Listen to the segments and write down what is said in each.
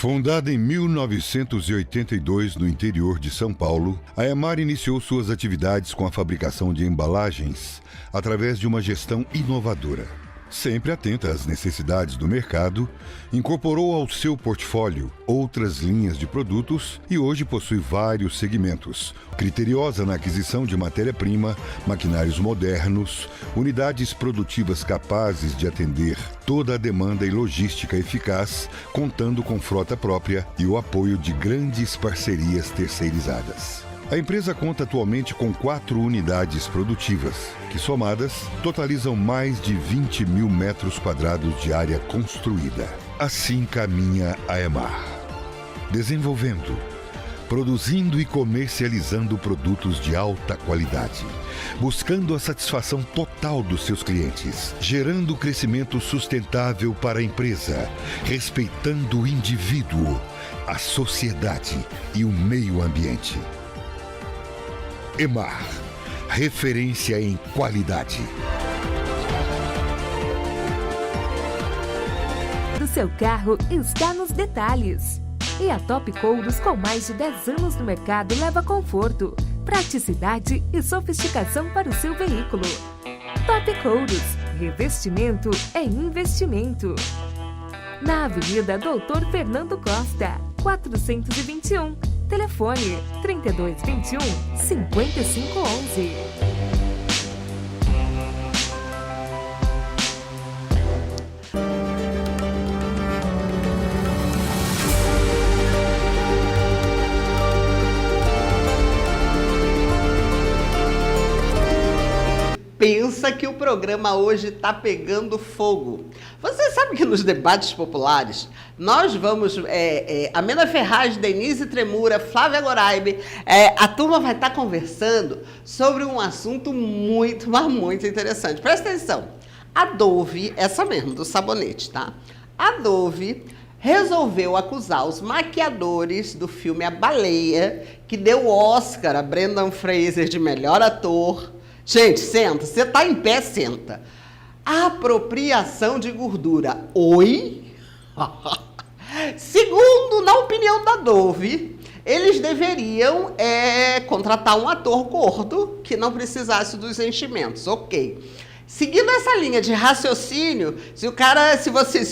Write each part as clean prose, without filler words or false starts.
Fundada em 1982 no interior de São Paulo, a Emar iniciou suas atividades com a fabricação de embalagens através de uma gestão inovadora. Sempre atenta às necessidades do mercado, incorporou ao seu portfólio outras linhas de produtos e hoje possui vários segmentos. Criteriosa na aquisição de matéria-prima, maquinários modernos, unidades produtivas capazes de atender toda a demanda e logística eficaz, contando com frota própria e o apoio de grandes parcerias terceirizadas. A empresa conta atualmente com 4 unidades produtivas, que somadas totalizam mais de 20 mil metros quadrados de área construída. Assim caminha a Emar, desenvolvendo, produzindo e comercializando produtos de alta qualidade, buscando a satisfação total dos seus clientes, gerando crescimento sustentável para a empresa, respeitando o indivíduo, a sociedade e o meio ambiente. Emar, referência em qualidade. O seu carro está nos detalhes. E a Top Couros, com mais de 10 anos no mercado, leva conforto, praticidade e sofisticação para o seu veículo. Top Couros, revestimento é investimento. Na Avenida Doutor Fernando Costa, 421. Telefone 3221 5511. Pensa que o programa hoje está pegando fogo. Você sabe que nos debates populares, nós vamos, Amanda Ferraz, Denise Tremura, Flávia Goraibe, a turma vai estar conversando sobre um assunto muito, mas muito interessante. Presta atenção. A Dove, essa mesmo, do sabonete, tá? A Dove resolveu acusar os maquiadores do filme A Baleia, que deu o Oscar a Brendan Fraser de melhor ator. Gente, senta. Você tá em pé, senta. Apropriação de gordura. Oi? Segundo, na opinião da Dove, eles deveriam contratar um ator gordo que não precisasse dos enchimentos. Ok. Seguindo essa linha de raciocínio, se o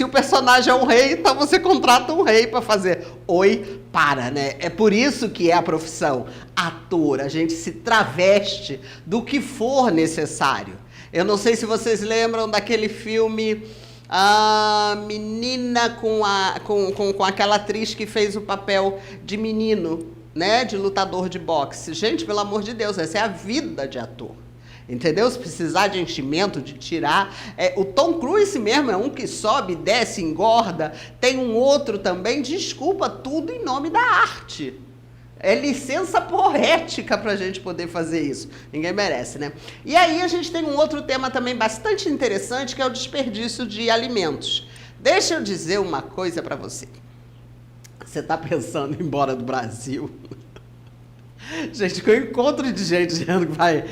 personagem é um rei, então você contrata um rei para fazer. Oi, para, né? É por isso que é a profissão ator. A gente se traveste do que for necessário. Eu não sei se vocês lembram daquele filme A Menina com aquela atriz que fez o papel de menino, né? De lutador de boxe. Gente, pelo amor de Deus, essa é a vida de ator. Entendeu? Se precisar de enchimento, de tirar. O Tom Cruise mesmo é um que sobe, desce, engorda. Tem um outro também, desculpa, tudo em nome da arte. É licença poética para a gente poder fazer isso. Ninguém merece, né? E aí a gente tem um outro tema também bastante interessante, que é o desperdício de alimentos. Deixa eu dizer uma coisa para você. Você está pensando em ir embora do Brasil? Gente, que eu encontro de gente dizendo que vai...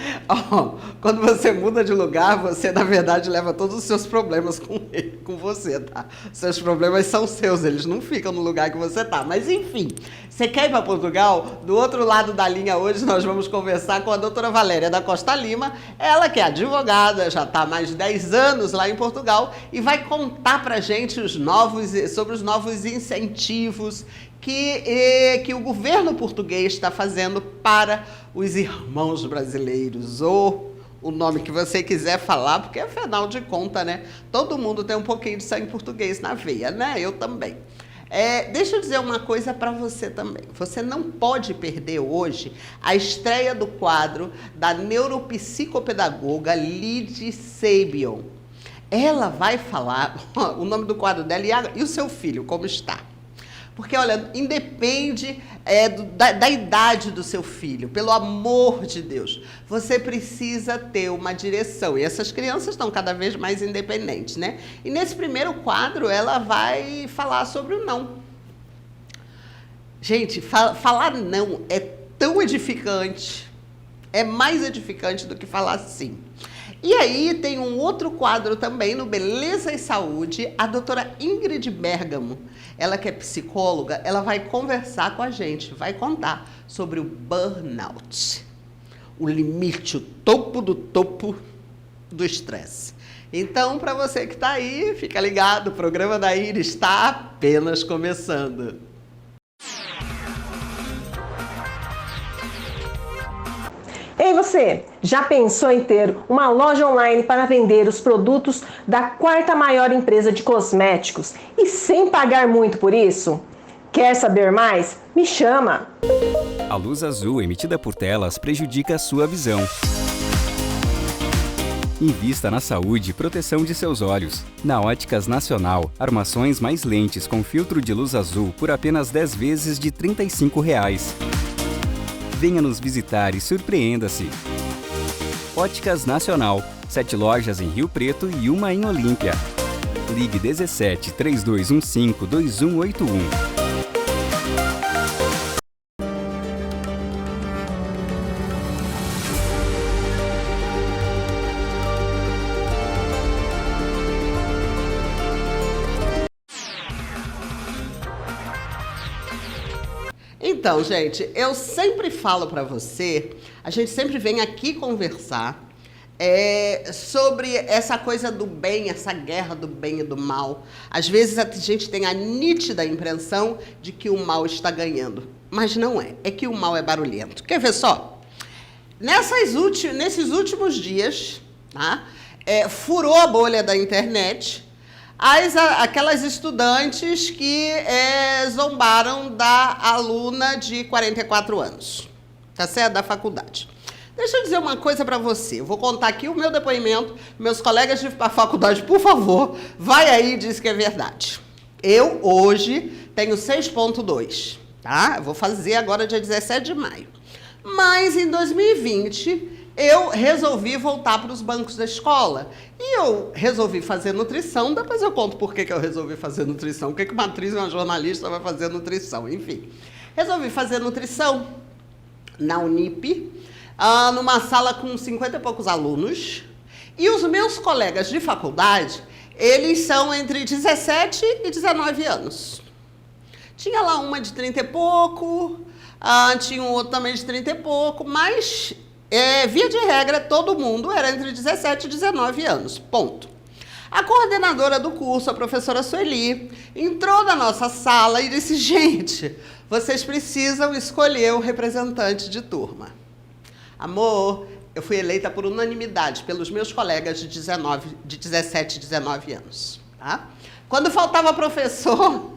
quando você muda de lugar, você, na verdade, leva todos os seus problemas com você, tá? Seus problemas são seus, eles não ficam no lugar que você tá. Mas, enfim, você quer ir para Portugal? Do outro lado da linha hoje, nós vamos conversar com a doutora Valéria da Costa Lima, ela que é advogada, já está há mais de 10 anos lá em Portugal, e vai contar pra gente sobre os novos incentivos que o governo português está fazendo para os irmãos brasileiros, ou o nome que você quiser falar, porque afinal de contas, né, todo mundo tem um pouquinho de sangue português na veia, né? Eu também. Deixa eu dizer uma coisa para você também. Você não pode perder hoje a estreia do quadro da neuropsicopedagoga Lide Sabion. Ela vai falar o nome do quadro dela e o seu filho, como está. Porque, olha, independe da idade do seu filho, pelo amor de Deus. Você precisa ter uma direção. E essas crianças estão cada vez mais independentes, né? E nesse primeiro quadro, ela vai falar sobre o não. Gente, falar não é tão edificante, é mais edificante do que falar sim. E aí tem um outro quadro também no Beleza e Saúde, a doutora Ingrid Bergamo. Ela que é psicóloga, ela vai conversar com a gente, vai contar sobre o burnout, o limite, o topo do estresse. Então, para você que está aí, fica ligado, o programa da Iris está apenas começando. Ei você, já pensou em ter uma loja online para vender os produtos da quarta maior empresa de cosméticos e sem pagar muito por isso? Quer saber mais? Me chama! A luz azul emitida por telas prejudica a sua visão. Invista na saúde e proteção de seus olhos. Na Óticas Nacional, armações mais lentes com filtro de luz azul por apenas 10 vezes de R$ 35. Venha nos visitar e surpreenda-se. Óticas Nacional, 7 lojas em Rio Preto e uma em Olímpia. Ligue 17 3215 2181. Então, gente, eu sempre falo para você, a gente sempre vem aqui conversar sobre essa coisa do bem, essa guerra do bem e do mal. Às vezes a gente tem a nítida impressão de que o mal está ganhando, mas não é, é que o mal é barulhento. Quer ver só? Nesses últimos dias, tá? Furou a bolha da internet aquelas estudantes que zombaram da aluna de 44 anos, tá certo? Da faculdade. Deixa eu dizer uma coisa para você. Eu vou contar aqui o meu depoimento. Meus colegas de faculdade, por favor, vai aí e diz que é verdade. Eu, hoje, tenho 6,2, tá? Eu vou fazer agora dia 17 de maio. Mas, em 2020, eu resolvi voltar para os bancos da escola. E eu resolvi fazer nutrição. Depois eu conto por que eu resolvi fazer nutrição. Por que uma atriz e uma jornalista vai fazer nutrição? Enfim, resolvi fazer nutrição na Unip, numa sala com 50 e poucos alunos. E os meus colegas de faculdade, eles são entre 17 e 19 anos. Tinha lá uma de 30 e pouco, tinha um outro também de 30 e pouco, mas... via de regra, todo mundo era entre 17 e 19 anos, ponto. A coordenadora do curso, a professora Sueli, entrou na nossa sala e disse, gente, vocês precisam escolher o representante de turma. Amor, eu fui eleita por unanimidade pelos meus colegas de 17 e 19 anos, tá? Quando faltava professor,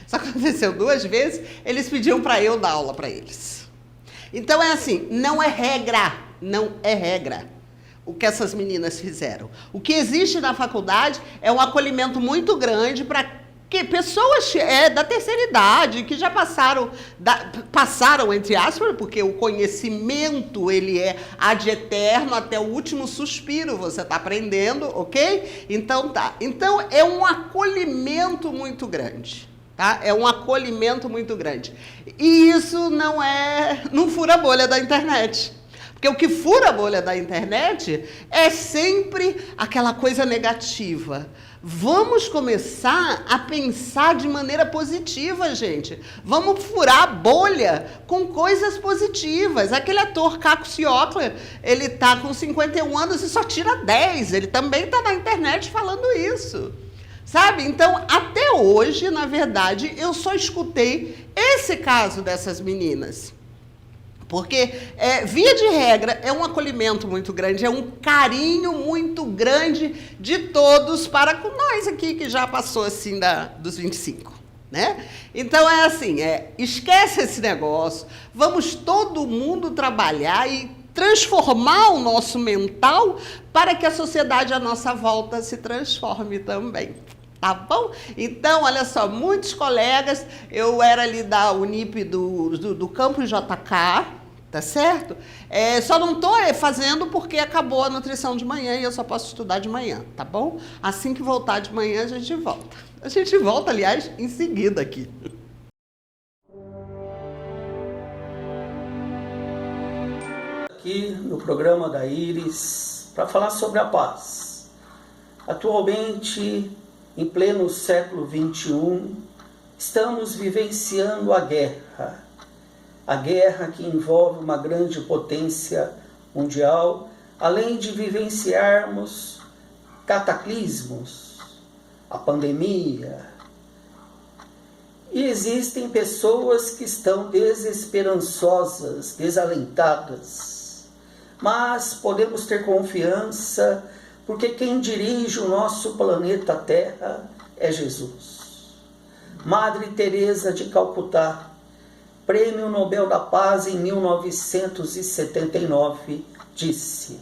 isso aconteceu 2 vezes, eles pediam para eu dar aula para eles. Então é assim, não é regra o que essas meninas fizeram. O que existe na faculdade é um acolhimento muito grande para que pessoas da terceira idade, que já passaram, entre aspas, porque o conhecimento, ele é ad eterno, até o último suspiro você está aprendendo, ok? Então tá. Então é um acolhimento muito grande. Tá? É um acolhimento muito grande. E isso não fura a bolha da internet. Porque o que fura a bolha da internet é sempre aquela coisa negativa. Vamos começar a pensar de maneira positiva, gente. Vamos furar a bolha com coisas positivas. Aquele ator Caco Ciocler, ele tá com 51 anos e só tira 10. Ele também tá na internet falando isso. Sabe? Então, até hoje, na verdade, eu só escutei esse caso dessas meninas. Porque, via de regra, é um acolhimento muito grande, é um carinho muito grande de todos para com nós aqui, que já passou, assim, dos 25, né? Então, é assim, esquece esse negócio, vamos todo mundo trabalhar e transformar o nosso mental para que a sociedade à nossa volta se transforme também. Tá bom? Então, olha só, muitos colegas, eu era ali da Unip do campus JK, tá certo? Só não estou fazendo porque acabou a nutrição de manhã e eu só posso estudar de manhã, tá bom? Assim que voltar de manhã, a gente volta. A gente volta, aliás, em seguida aqui. Aqui no programa da Iris, para falar sobre a paz. Atualmente, em pleno século XXI, estamos vivenciando a guerra que envolve uma grande potência mundial, além de vivenciarmos cataclismos, a pandemia. E existem pessoas que estão desesperançosas, desalentadas, mas podemos ter confiança, porque quem dirige o nosso planeta Terra é Jesus. Madre Teresa de Calcutá, Prêmio Nobel da Paz em 1979, disse: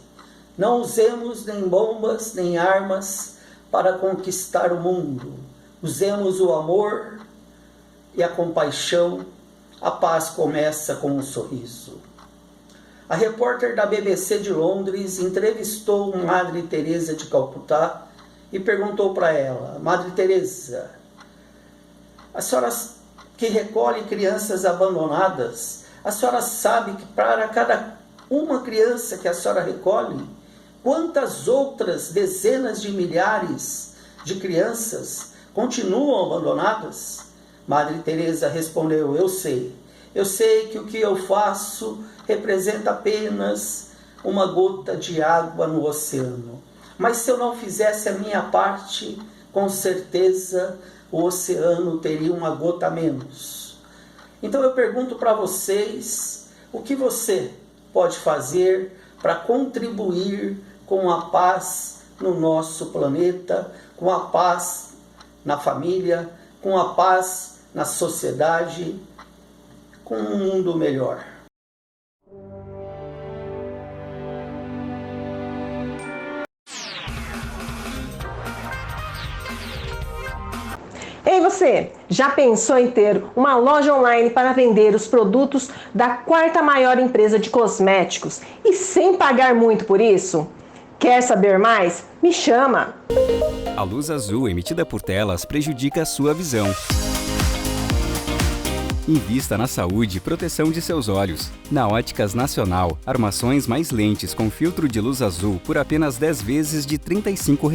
não usemos nem bombas nem armas para conquistar o mundo. Usemos o amor e a compaixão. A paz começa com um sorriso. A repórter da BBC de Londres entrevistou Madre Teresa de Calcutá e perguntou para ela: Madre Teresa, a senhora que recolhe crianças abandonadas, a senhora sabe que para cada uma criança que a senhora recolhe, quantas outras dezenas de milhares de crianças continuam abandonadas? Madre Teresa respondeu: eu sei que o que eu faço representa apenas uma gota de água no oceano. Mas se eu não fizesse a minha parte, com certeza o oceano teria uma gota a menos. Então eu pergunto para vocês, o que você pode fazer para contribuir com a paz no nosso planeta, com a paz na família, com a paz na sociedade, com um mundo melhor? Ei você, já pensou em ter uma loja online para vender os produtos da quarta maior empresa de cosméticos e sem pagar muito por isso? Quer saber mais? Me chama! A luz azul emitida por telas prejudica a sua visão. Invista na saúde e proteção de seus olhos. Na Óticas Nacional, armações mais lentes com filtro de luz azul por apenas 10 vezes de R$ 35.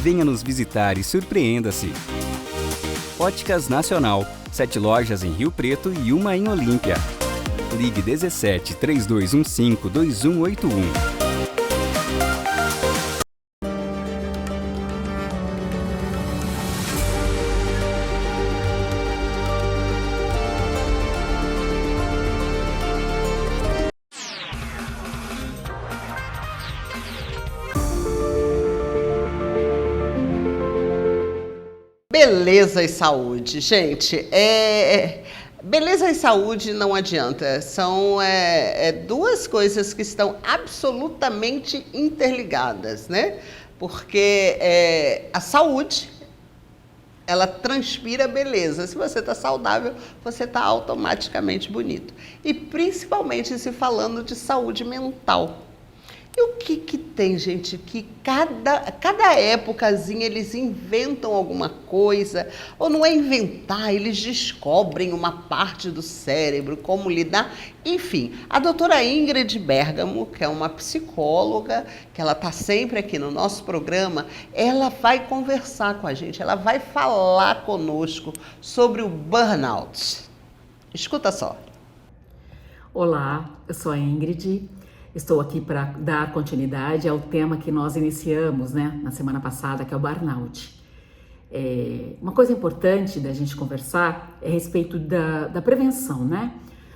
Venha nos visitar e surpreenda-se. Óticas Nacional, 7 lojas em Rio Preto e uma em Olímpia. Ligue 17 3215 2181. Beleza e saúde, gente. Beleza e saúde não adianta. São duas coisas que estão absolutamente interligadas, né? Porque a saúde, ela transpira beleza. Se você está saudável, você está automaticamente bonito. E principalmente se falando de saúde mental. E o que tem, gente, que cada épocazinha eles inventam alguma coisa, ou não é inventar, eles descobrem uma parte do cérebro, como lidar. Enfim, a doutora Ingrid Bergamo, que é uma psicóloga, que ela está sempre aqui no nosso programa, ela vai conversar com a gente, ela vai falar conosco sobre o burnout. Escuta só. Olá, eu sou a Ingrid. Estou aqui para dar continuidade ao tema que nós iniciamos, né, na semana passada, que é o burnout. Uma coisa importante da gente conversar é a respeito da prevenção, né?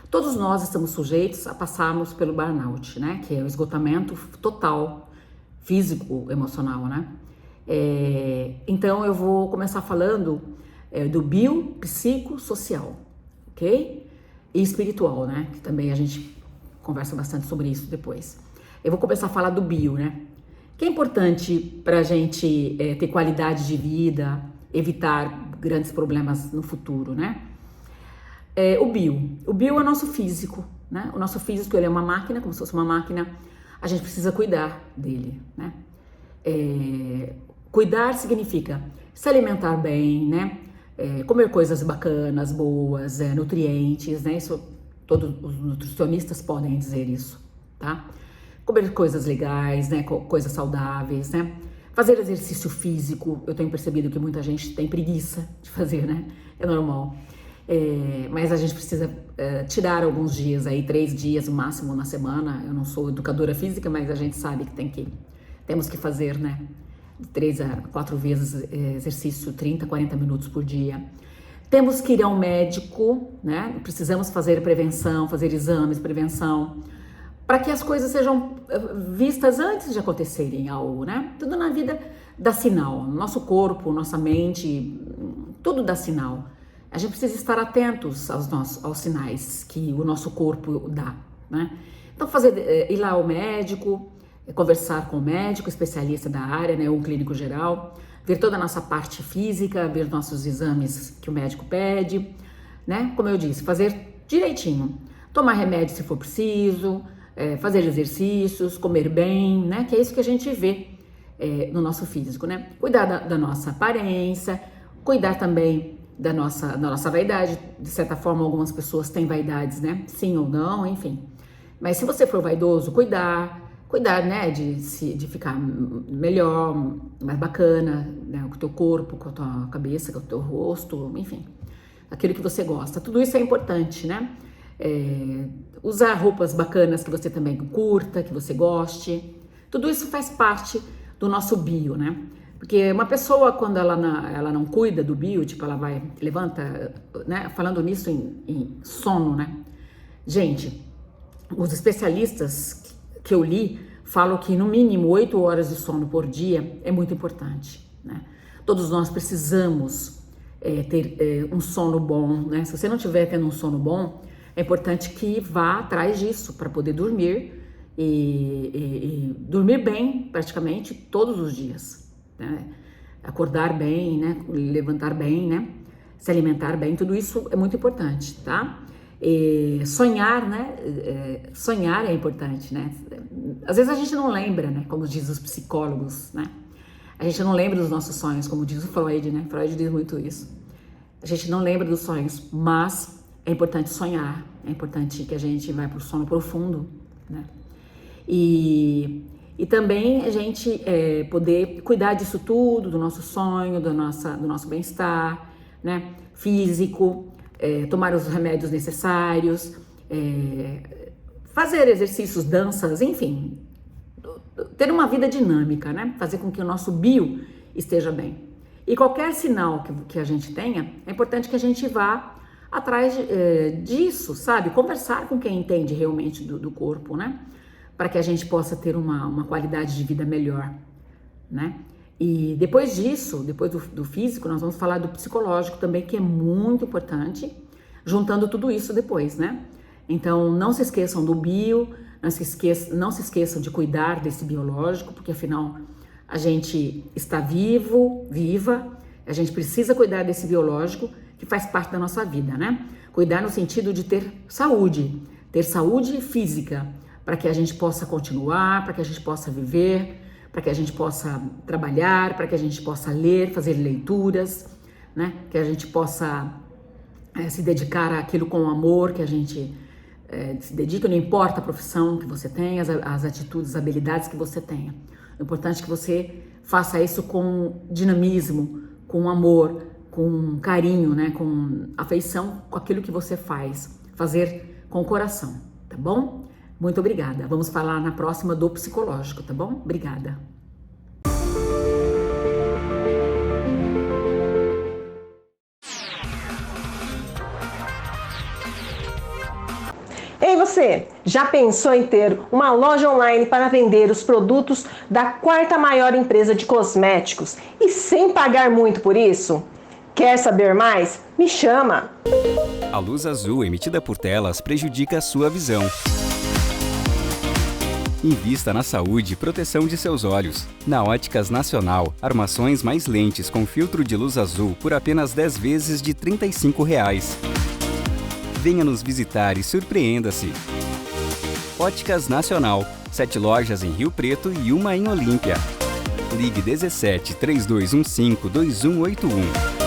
Todos nós estamos sujeitos a passarmos pelo burnout, né, que é o esgotamento total, físico, emocional, né? Então eu vou começar falando do biopsicossocial, ok? E espiritual, né, que também a gente conversa bastante sobre isso depois. Eu vou começar a falar do bio, né? Que é importante para a gente ter qualidade de vida, evitar grandes problemas no futuro, né? O bio é o nosso físico, né? O nosso físico, ele é uma máquina, como se fosse uma máquina, a gente precisa cuidar dele, né? Cuidar significa se alimentar bem, né? Comer coisas bacanas, boas, nutrientes, né? Isso todos os nutricionistas podem dizer isso, tá? comer coisas legais, né? Coisas saudáveis, né? Fazer exercício físico. Eu tenho percebido que muita gente tem preguiça de fazer, né? É normal. Mas a gente precisa tirar alguns dias aí, 3 dias no máximo na semana. Eu não sou educadora física, mas a gente sabe que temos que fazer, né? De 3 a 4 vezes exercício, 30, 40 minutos por dia. Temos que ir ao médico, né? Precisamos fazer prevenção, fazer exames, prevenção, para que as coisas sejam vistas antes de acontecerem algo, né? Tudo na vida dá sinal. Nosso corpo, nossa mente, tudo dá sinal. A gente precisa estar atentos aos sinais que o nosso corpo dá, né? Então, ir lá ao médico, conversar com o médico, especialista da área, né? Um clínico geral, ver toda a nossa parte física, ver nossos exames que o médico pede, né? Como eu disse, fazer direitinho. Tomar remédio se for preciso, fazer exercícios, comer bem, né? Que é isso que a gente vê no nosso físico, né? Cuidar da nossa aparência, cuidar também da nossa vaidade. De certa forma, algumas pessoas têm vaidades, né? Sim ou não, enfim. Mas se você for vaidoso, cuidar, né? De ficar melhor, mais bacana, né? Com o teu corpo, com a tua cabeça, com o teu rosto, enfim. Aquilo que você gosta. Tudo isso é importante, né? Usar roupas bacanas que você também curta, que você goste. Tudo isso faz parte do nosso bio, né? Porque uma pessoa, quando ela não cuida do bio, tipo, ela levanta, né? Falando nisso em sono, né? Gente, os especialistas que eu li falam que no mínimo 8 horas de sono por dia é muito importante, né? Todos nós precisamos ter um sono bom, né? Se você não estiver tendo um sono bom, é importante que vá atrás disso para poder dormir e dormir bem praticamente todos os dias, né? Acordar bem, né? Levantar bem, né? Se alimentar bem, tudo isso é muito importante, tá? E sonhar, né? Sonhar é importante, né? Às vezes a gente não lembra, né? Como diz os psicólogos, né? A gente não lembra dos nossos sonhos, como diz o Freud, né? Freud diz muito isso. A gente não lembra dos sonhos, mas é importante sonhar, é importante que a gente vá para o sono profundo, né? E também a gente poder cuidar disso tudo, do nosso sonho, do nosso bem-estar, né? Físico, tomar os remédios necessários, fazer exercícios, danças, enfim, ter uma vida dinâmica, né? Fazer com que o nosso bio esteja bem. E qualquer sinal que a gente tenha, é importante que a gente vá atrás disso, sabe? Conversar com quem entende realmente do corpo, né? Para que a gente possa ter uma qualidade de vida melhor, né? E depois disso, depois do físico, nós vamos falar do psicológico também, que é muito importante, juntando tudo isso depois, né? Então, não se esqueçam do bio, não se esqueçam de cuidar desse biológico, porque afinal a gente está viva, a gente precisa cuidar desse biológico, que faz parte da nossa vida, né? Cuidar no sentido de ter saúde física, para que a gente possa continuar, para que a gente possa viver, para que a gente possa trabalhar, para que a gente possa ler, fazer leituras, né? Que a gente possa se dedicar àquilo com amor, que a gente se dedica, não importa a profissão que você tenha, as atitudes, as habilidades que você tenha. O importante é que você faça isso com dinamismo, com amor, com carinho, né? Com afeição, com aquilo que você faz. Fazer com o coração, tá bom? Muito obrigada. Vamos falar na próxima do psicológico, tá bom? Obrigada. Ei você, já pensou em ter uma loja online para vender os produtos da 4ª maior empresa de cosméticos e sem pagar muito por isso? Quer saber mais? Me chama! A luz azul emitida por telas prejudica a sua visão. Invista na saúde e proteção de seus olhos. Na Óticas Nacional, armações mais lentes com filtro de luz azul por apenas 10 vezes de R$ 35. Venha nos visitar e surpreenda-se. Óticas Nacional, 7 lojas em Rio Preto e uma em Olímpia. Ligue 17 3215 2181.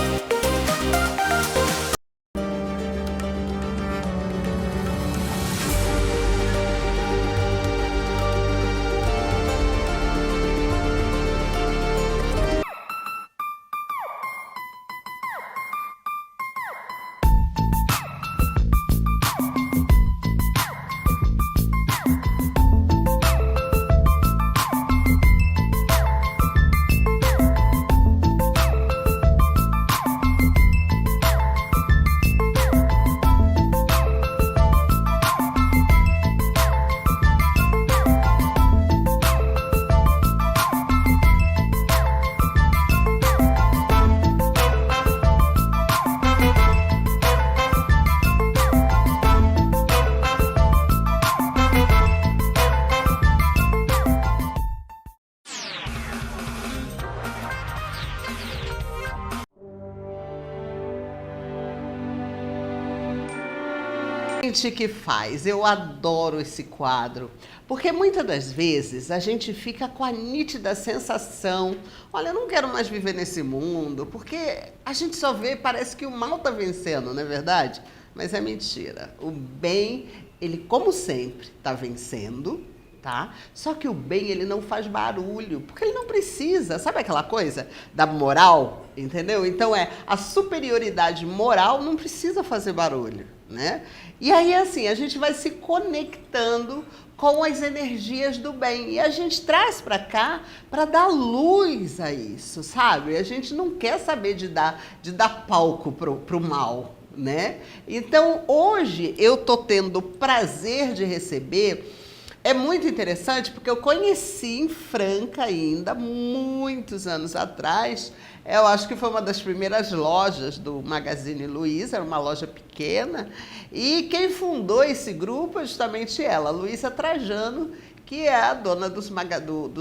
gente que faz. Eu adoro esse quadro. Porque muitas das vezes a gente fica com a nítida sensação, olha, eu não quero mais viver nesse mundo, porque a gente só vê, parece que o mal está vencendo, não é verdade? Mas é mentira. O bem, ele, como sempre, está vencendo, tá? Só que o bem, ele não faz barulho, porque ele não precisa. Sabe aquela coisa da moral, entendeu? Então, a superioridade moral não precisa fazer barulho, né? E aí, assim, a gente vai se conectando com as energias do bem. E a gente traz para cá para dar luz a isso, sabe? A gente não quer saber de dar palco pro mal, né? Então, hoje, eu tô tendo o prazer de receber. É muito interessante porque eu conheci em Franca ainda, muitos anos atrás. Eu acho que foi uma das primeiras lojas do Magazine Luiza, era uma loja pequena. E quem fundou esse grupo é justamente ela, Luísa Trajano, que é a dona dos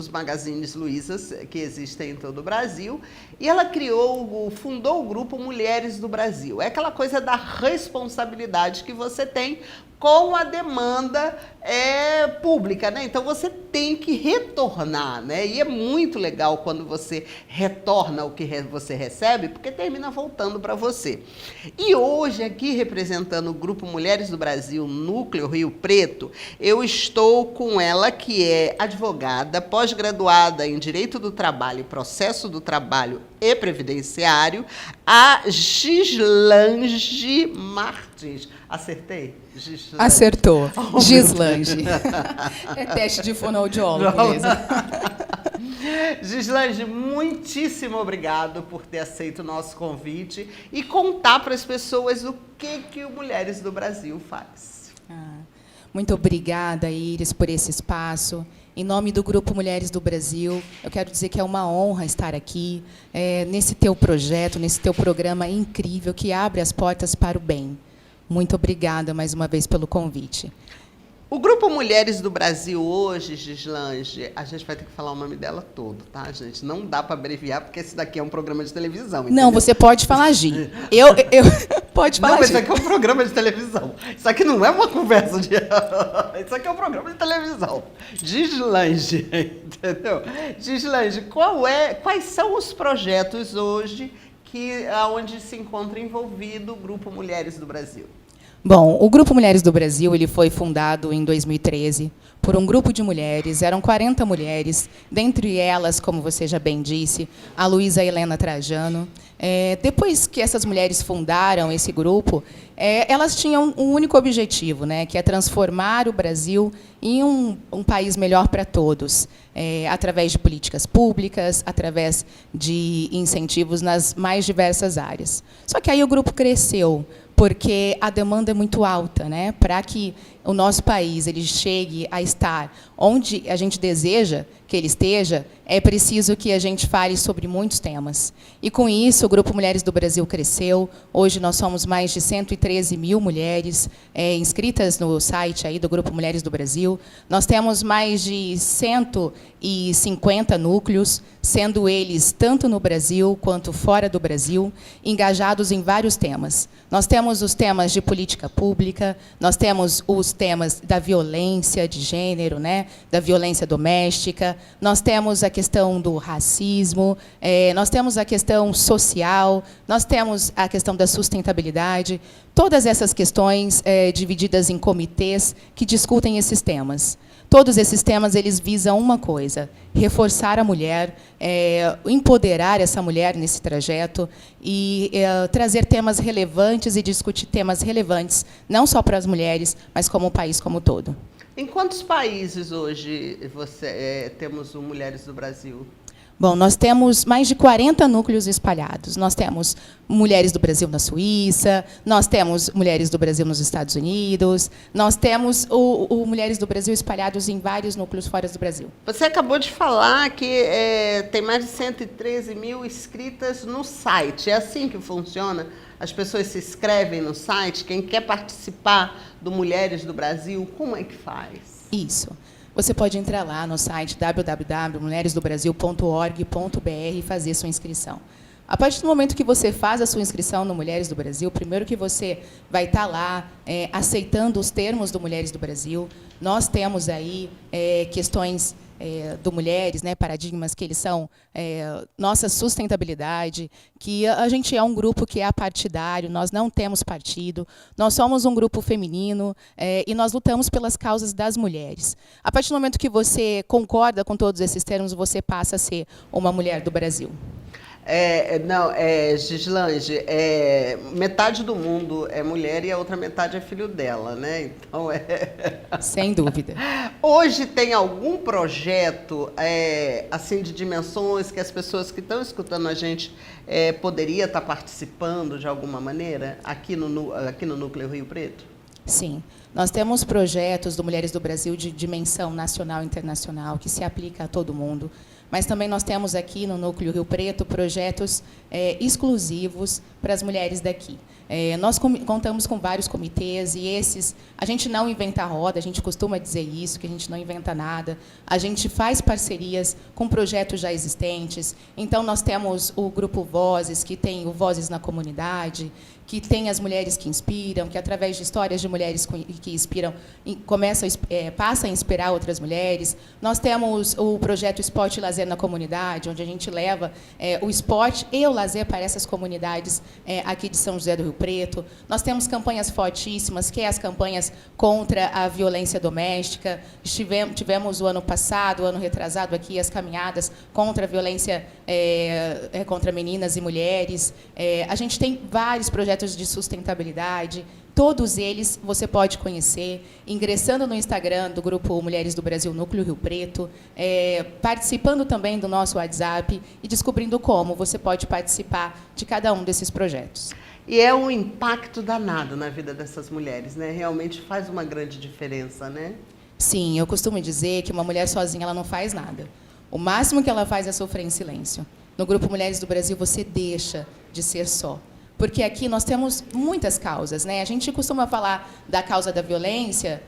magazines Luizas que existem em todo o Brasil. E ela fundou o grupo Mulheres do Brasil. É aquela coisa da responsabilidade que você tem com a demanda pública, né? Então, você tem que retornar, né? E é muito legal quando você retorna o que você recebe, porque termina voltando para você. E hoje, aqui representando o Grupo Mulheres do Brasil, Núcleo Rio Preto, eu estou com ela, que é advogada, pós-graduada em Direito do Trabalho, Processo do Trabalho e Previdenciário, a Gislange Martins. Acertei? Gislange. Acertou. Gislange. É teste de fonoaudiólogo, beleza? Gislange, muitíssimo obrigado por ter aceito o nosso convite e contar para as pessoas o que o Mulheres do Brasil faz. Muito obrigada, Iris, por esse espaço. Em nome do Grupo Mulheres do Brasil, eu quero dizer que é uma honra estar aqui, nesse teu projeto, nesse teu programa incrível que abre as portas para o bem. Muito obrigada mais uma vez pelo convite. O Grupo Mulheres do Brasil hoje, Gislange, a gente vai ter que falar o nome dela todo, tá, gente? Não dá para abreviar, porque esse daqui é um programa de televisão, entendeu? Não, você pode falar Gi. Pode falar Não, mas Gi. isso aqui é um programa de televisão. Isso aqui não é uma conversa de... Isso aqui é um programa de televisão. Gislange, entendeu? Gislange, quais são os projetos hoje onde se encontra envolvido o Grupo Mulheres do Brasil? Bom, o Grupo Mulheres do Brasil ele foi fundado em 2013 por um grupo de mulheres, eram 40 mulheres, dentre elas, como você já bem disse, a Luísa Helena Trajano. Depois que essas mulheres fundaram esse grupo, elas tinham um único objetivo, né, que é transformar o Brasil em um país melhor para todos, através de políticas públicas, através de incentivos nas mais diversas áreas. Só que aí o grupo cresceu, porque a demanda é muito alta, né? Para que o nosso país ele chegue a estar onde a gente deseja que ele esteja, é preciso que a gente fale sobre muitos temas. E, com isso, o Grupo Mulheres do Brasil cresceu. Hoje, nós somos mais de 113 mil mulheres inscritas no site aí do Grupo Mulheres do Brasil. Nós temos mais de 150 núcleos, sendo eles tanto no Brasil quanto fora do Brasil, engajados em vários temas. Nós temos os temas de política pública, nós temos os temas da violência de gênero, né, da violência doméstica, nós temos a questão do racismo, nós temos a questão social, nós temos a questão da sustentabilidade, todas essas questões divididas em comitês que discutem esses temas. Todos esses temas eles visam uma coisa: reforçar a mulher, empoderar essa mulher nesse trajeto e trazer temas relevantes e discutir temas relevantes, não só para as mulheres, mas como o país como um todo. Em quantos países hoje temos o Mulheres do Brasil? Bom, nós temos mais de 40 núcleos espalhados. Nós temos Mulheres do Brasil na Suíça, nós temos Mulheres do Brasil nos Estados Unidos, nós temos o Mulheres do Brasil espalhados em vários núcleos fora do Brasil. Você acabou de falar que tem mais de 113 mil inscritas no site. É assim que funciona? As pessoas se inscrevem no site? Quem quer participar do Mulheres do Brasil, como é que faz? Isso. Você pode entrar lá no site www.mulheresdobrasil.org.br e fazer sua inscrição. A partir do momento que você faz a sua inscrição no Mulheres do Brasil, primeiro que você vai estar lá aceitando os termos do Mulheres do Brasil. Nós temos aí questões do Mulheres, né, paradigmas que eles são nossa sustentabilidade, que a gente é um grupo que é apartidário, nós não temos partido, nós somos um grupo feminino e nós lutamos pelas causas das mulheres. A partir do momento que você concorda com todos esses termos, você passa a ser uma mulher do Brasil. Gislange, metade do mundo é mulher e a outra metade é filho dela, né? Então Sem dúvida. Hoje tem algum projeto assim de dimensões que as pessoas que estão escutando a gente poderia estar participando de alguma maneira aqui no Núcleo Rio Preto? Sim. Nós temos projetos do Mulheres do Brasil de dimensão nacional e internacional, que se aplica a todo mundo. Mas também nós temos aqui no Núcleo Rio Preto projetos exclusivos para as mulheres daqui. Nós contamos com vários comitês e esses, a gente não inventa roda, a gente costuma dizer isso, que a gente não inventa nada. A gente faz parcerias com projetos já existentes. Então, nós temos o Grupo Vozes, que tem o Vozes na Comunidade, que tem as mulheres que inspiram, que através de histórias de mulheres que inspiram, passa a inspirar outras mulheres. Nós temos o projeto Esporte e Lazer na Comunidade, onde a gente leva o esporte e o lazer para essas comunidades aqui de São José do Rio Preto. Nós temos campanhas fortíssimas, que é as campanhas contra a violência doméstica. Tivemos o ano passado, o ano retrasado aqui, as caminhadas contra a violência contra meninas e mulheres. A gente tem vários projetos de sustentabilidade, todos eles você pode conhecer ingressando no Instagram do Grupo Mulheres do Brasil Núcleo Rio Preto, participando também do nosso WhatsApp e descobrindo como você pode participar de cada um desses projetos. E é um impacto danado na vida dessas mulheres, né? Realmente faz uma grande diferença, né? Sim, eu costumo dizer que uma mulher sozinha ela não faz nada. O máximo que ela faz é sofrer em silêncio. No Grupo Mulheres do Brasil você deixa de ser só. Porque aqui nós temos muitas causas, né? A gente costuma falar da causa da violência,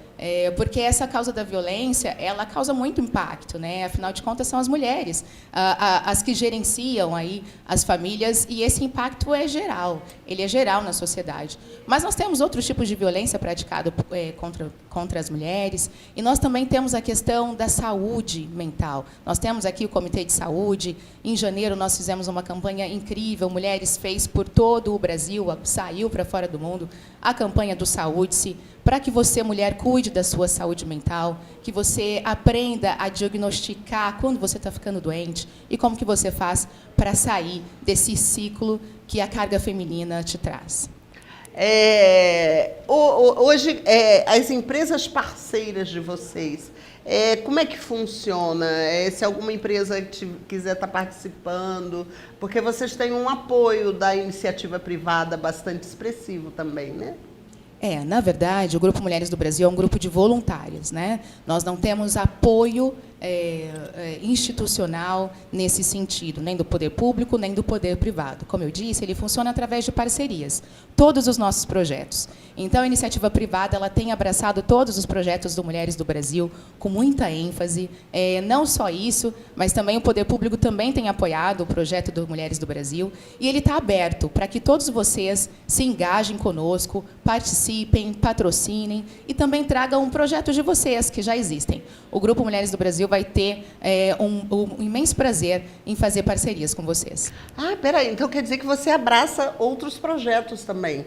porque essa causa da violência, ela causa muito impacto, né? Afinal de contas, são as mulheres, as que gerenciam aí as famílias, e esse impacto é geral, ele é geral na sociedade. Mas nós temos outros tipos de violência praticada contra as mulheres, e nós também temos a questão da saúde mental. Nós temos aqui o Comitê de Saúde. Em janeiro, nós fizemos uma campanha incrível, Mulheres fez por todo o Brasil, saiu para fora do mundo, a campanha do Saúde-se, para que você, mulher, cuide da sua saúde mental, que você aprenda a diagnosticar quando você está ficando doente e como que você faz para sair desse ciclo que a carga feminina te traz. Hoje, as empresas parceiras de vocês, como é que funciona? Se alguma empresa quiser estar participando, porque vocês têm um apoio da iniciativa privada bastante expressivo também, né? Na verdade, o Grupo Mulheres do Brasil é um grupo de voluntárias, né? Nós não temos apoio institucional nesse sentido, nem do poder público, nem do poder privado. Como eu disse, ele funciona através de parcerias, todos os nossos projetos. Então, a iniciativa privada ela tem abraçado todos os projetos do Mulheres do Brasil com muita ênfase. Não só isso, mas também o poder público também tem apoiado o projeto do Mulheres do Brasil, e ele está aberto para que todos vocês se engajem conosco, participem, patrocinem e também tragam projetos de vocês que já existem. O Grupo Mulheres do Brasil vai ter um imenso prazer em fazer parcerias com vocês. Peraí, então quer dizer que você abraça outros projetos também?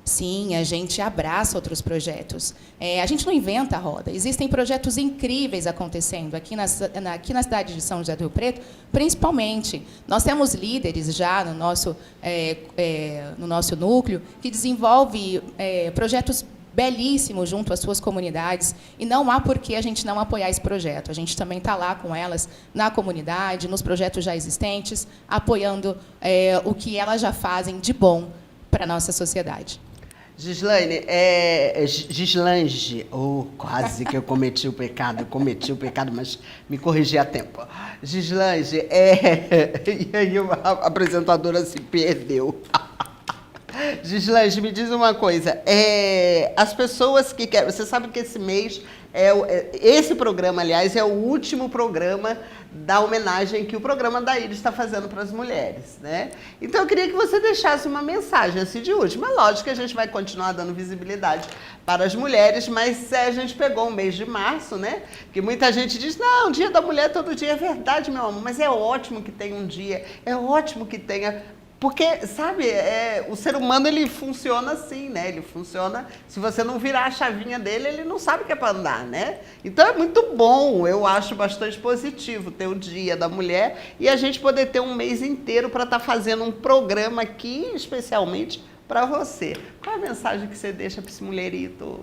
Sim, a gente abraça outros projetos. A gente não inventa a roda. Existem projetos incríveis acontecendo aqui na cidade de São José do Rio Preto, principalmente. Nós temos líderes já no nosso núcleo que desenvolve projetos belíssimos junto às suas comunidades, e não há por que a gente não apoiar esse projeto. A gente também está lá com elas na comunidade, nos projetos já existentes, apoiando o que elas já fazem de bom para a nossa sociedade. Gislange, quase que eu cometi o pecado, mas me corrigi a tempo. Gislange, e aí a apresentadora se perdeu. Gislange, me diz uma coisa. As pessoas que querem... Você sabe que esse mês... esse programa, aliás, é o último programa da homenagem que o programa da Iris está fazendo para as mulheres, né? Então, eu queria que você deixasse uma mensagem assim de última. Lógico que a gente vai continuar dando visibilidade para as mulheres, mas a gente pegou o mês de março, né? Que muita gente diz, não, Dia da Mulher todo dia. É verdade, meu amor, mas é ótimo que tenha um dia, é ótimo que tenha... Porque, sabe, o ser humano, ele funciona assim, né? Ele funciona, se você não virar a chavinha dele, ele não sabe o que é para andar, né? Então, é muito bom, eu acho bastante positivo ter o Dia da Mulher e a gente poder ter um mês inteiro para estar fazendo um programa aqui, especialmente para você. Qual a mensagem que você deixa para esse mulherito?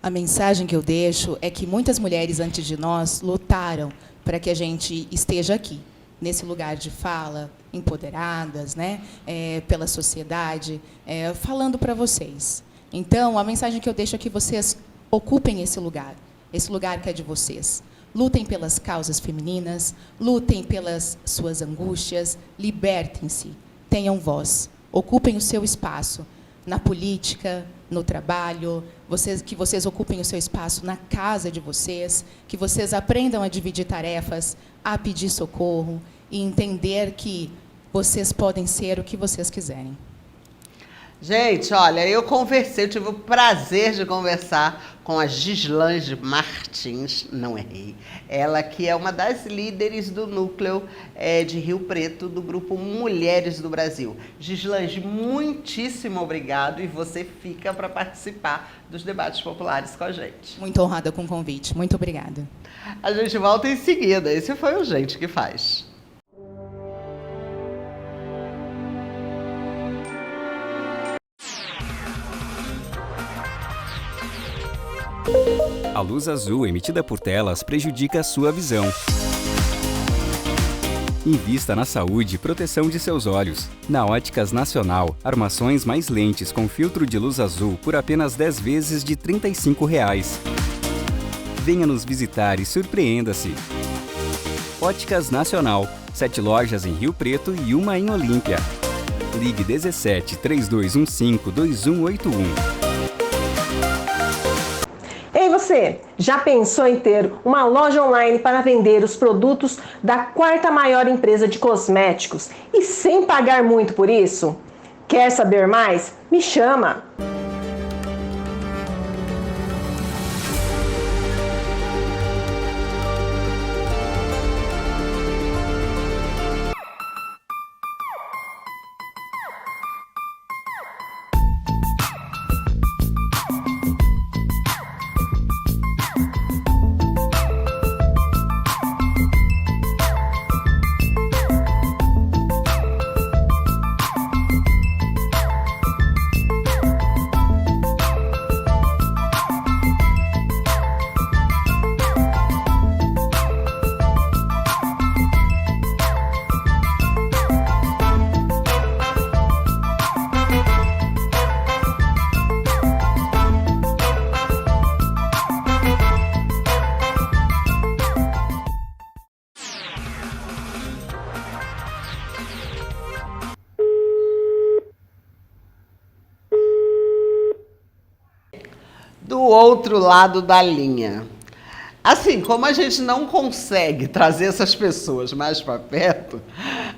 A mensagem que eu deixo é que muitas mulheres antes de nós lutaram para que a gente esteja aqui, nesse lugar de fala, empoderadas, né, pela sociedade, falando para vocês. Então, a mensagem que eu deixo é que vocês ocupem esse lugar que é de vocês. Lutem pelas causas femininas, lutem pelas suas angústias, libertem-se, tenham voz, ocupem o seu espaço na política, no trabalho, que vocês ocupem o seu espaço na casa de vocês, que vocês aprendam a dividir tarefas, a pedir socorro e entender que vocês podem ser o que vocês quiserem. Gente, olha, eu tive o prazer de conversar com a Gislange Martins, não errei, ela que é uma das líderes do núcleo de Rio Preto, do grupo Mulheres do Brasil. Gislange, muitíssimo obrigado e você fica para participar dos debates populares com a gente. Muito honrada com o convite, muito obrigada. A gente volta em seguida, esse foi o Gente que Faz. A luz azul emitida por telas prejudica a sua visão. Invista na saúde e proteção de seus olhos. Na Óticas Nacional, armações mais lentes com filtro de luz azul por apenas 10 vezes de R$ 35. Venha nos visitar e surpreenda-se. Óticas Nacional, 7 lojas em Rio Preto e uma em Olímpia. Ligue 17 3215 2181. Ei, você, já pensou em ter uma loja online para vender os produtos da 4ª maior empresa de cosméticos e sem pagar muito por isso? Quer saber mais? Me chama! Do outro lado da linha. Assim, como a gente não consegue trazer essas pessoas mais para perto,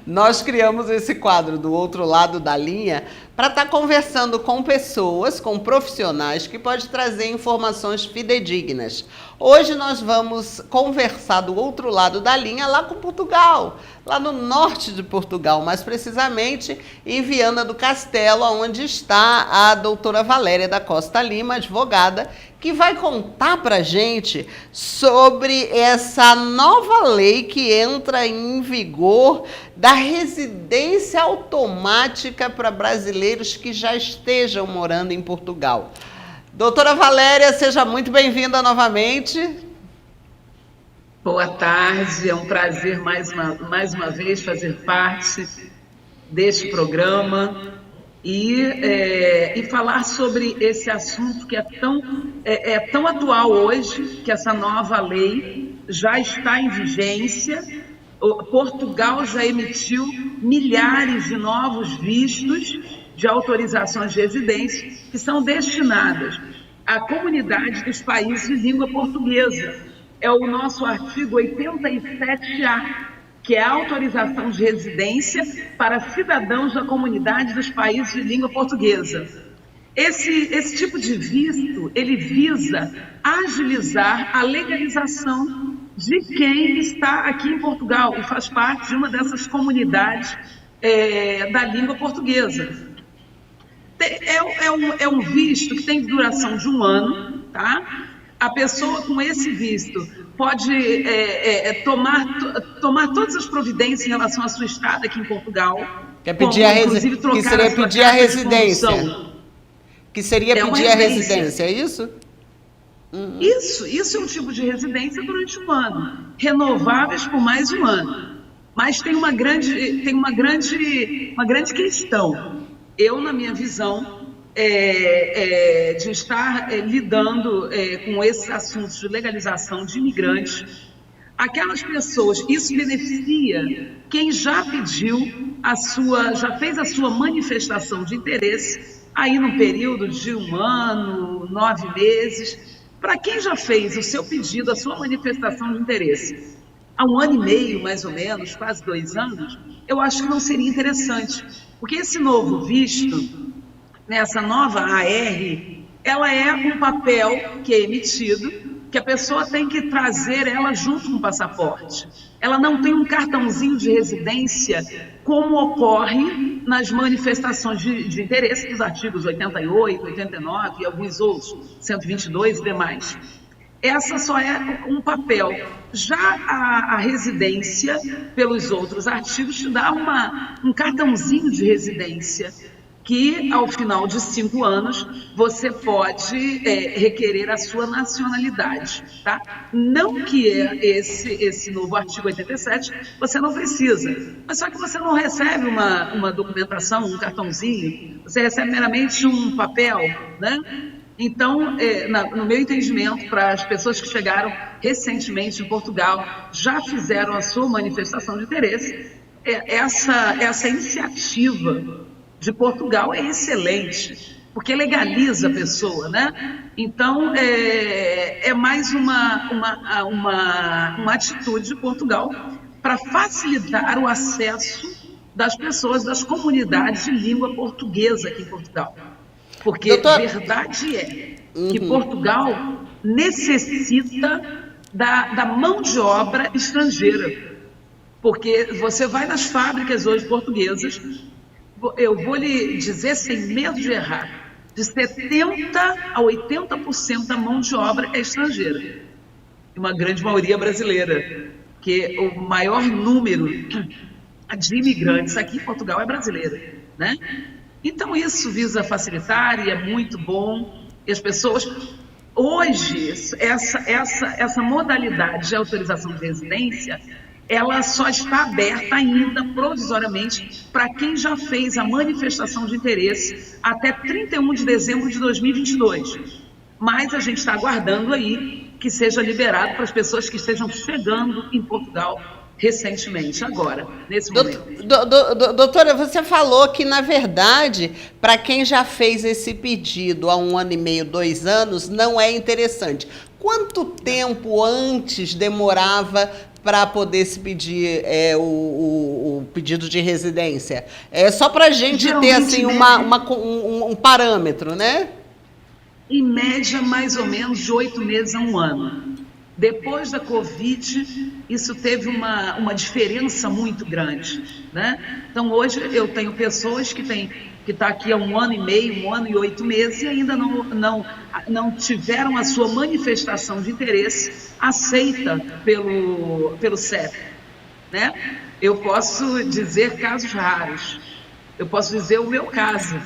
nós criamos esse quadro do outro lado da linha para estar conversando com pessoas, com profissionais que podem trazer informações fidedignas. Hoje nós vamos conversar do outro lado da linha, lá com Portugal, lá no norte de Portugal, mais precisamente em Viana do Castelo, onde está a doutora Valéria da Costa Lima, advogada, que vai contar para a gente sobre essa nova lei que entra em vigor da residência automática para brasileiros que já estejam morando em Portugal. Doutora Valéria, seja muito bem-vinda novamente. Boa tarde, é um prazer mais uma vez fazer parte deste programa e falar sobre esse assunto que é tão atual hoje, que essa nova lei já está em vigência. Portugal já emitiu milhares de novos vistos de autorizações de residência que são destinadas à comunidade dos países de língua portuguesa. É o nosso artigo 87A, que é a autorização de residência para cidadãos da comunidade dos países de língua portuguesa. Esse tipo de visto, ele visa agilizar a legalização de quem está aqui em Portugal e faz parte de uma dessas comunidades da língua portuguesa. É um visto que tem duração de 1 ano, tá? A pessoa com esse visto pode tomar todas as providências em relação à sua estada aqui em Portugal. Que seria pedir a residência. Que seria pedir a residência, é isso? Isso é um tipo de residência durante 1 ano, renováveis por mais 1 ano. Mas tem uma grande questão. Eu, na minha visão, de estar lidando com esses assuntos de legalização de imigrantes, aquelas pessoas, isso beneficia quem já já fez a sua manifestação de interesse, aí no período de 1 ano, 9 meses, para quem já fez o seu pedido, a sua manifestação de interesse, há 1 ano e meio, mais ou menos, quase 2 anos, eu acho que não seria interessante, porque esse novo visto, nessa nova AR, ela é um papel que é emitido, que a pessoa tem que trazer ela junto com o passaporte. Ela não tem um cartãozinho de residência, como ocorre nas manifestações de interesse dos artigos 88, 89 e alguns outros, 122 e demais. Essa só é um papel. Já a residência, pelos outros artigos, te dá um cartãozinho de residência, que ao final de 5 anos você pode requerer a sua nacionalidade, tá? Não que esse novo artigo 87 você não precisa, mas só que você não recebe uma documentação, um cartãozinho, você recebe meramente um papel, né? Então, no meu entendimento, para as pessoas que chegaram recentemente em Portugal, já fizeram a sua manifestação de interesse, essa iniciativa de Portugal é excelente, porque legaliza a pessoa, né? Então, é mais uma atitude de Portugal para facilitar o acesso das pessoas das comunidades de língua portuguesa aqui em Portugal. Porque a verdade é que Portugal necessita da mão de obra estrangeira. Porque você vai nas fábricas hoje portuguesas, eu vou lhe dizer sem medo de errar, de 70% a 80% da mão de obra é estrangeira. E uma grande maioria brasileira, que o maior número de imigrantes aqui em Portugal é brasileira, né? Então isso visa facilitar e é muito bom. E as pessoas, hoje, essa modalidade de autorização de residência, ela só está aberta ainda provisoriamente para quem já fez a manifestação de interesse até 31 de dezembro de 2022. Mas a gente está aguardando aí que seja liberado para as pessoas que estejam chegando em Portugal recentemente, agora, nesse momento. Doutora, você falou que, na verdade, para quem já fez esse pedido há 1 ano e meio, 2 anos, não é interessante. Quanto tempo antes demorava para poder se pedir o pedido de residência? Só para a gente ter assim, um parâmetro, né? Em média, mais ou menos de 8 meses a 1 ano. Depois da Covid, isso teve uma diferença muito grande, né? Então, hoje eu tenho pessoas que estão aqui há 1 ano e meio, 1 ano e 8 meses e ainda não tiveram a sua manifestação de interesse aceita pelo CEF, né? Eu posso dizer casos raros, eu posso dizer o meu caso.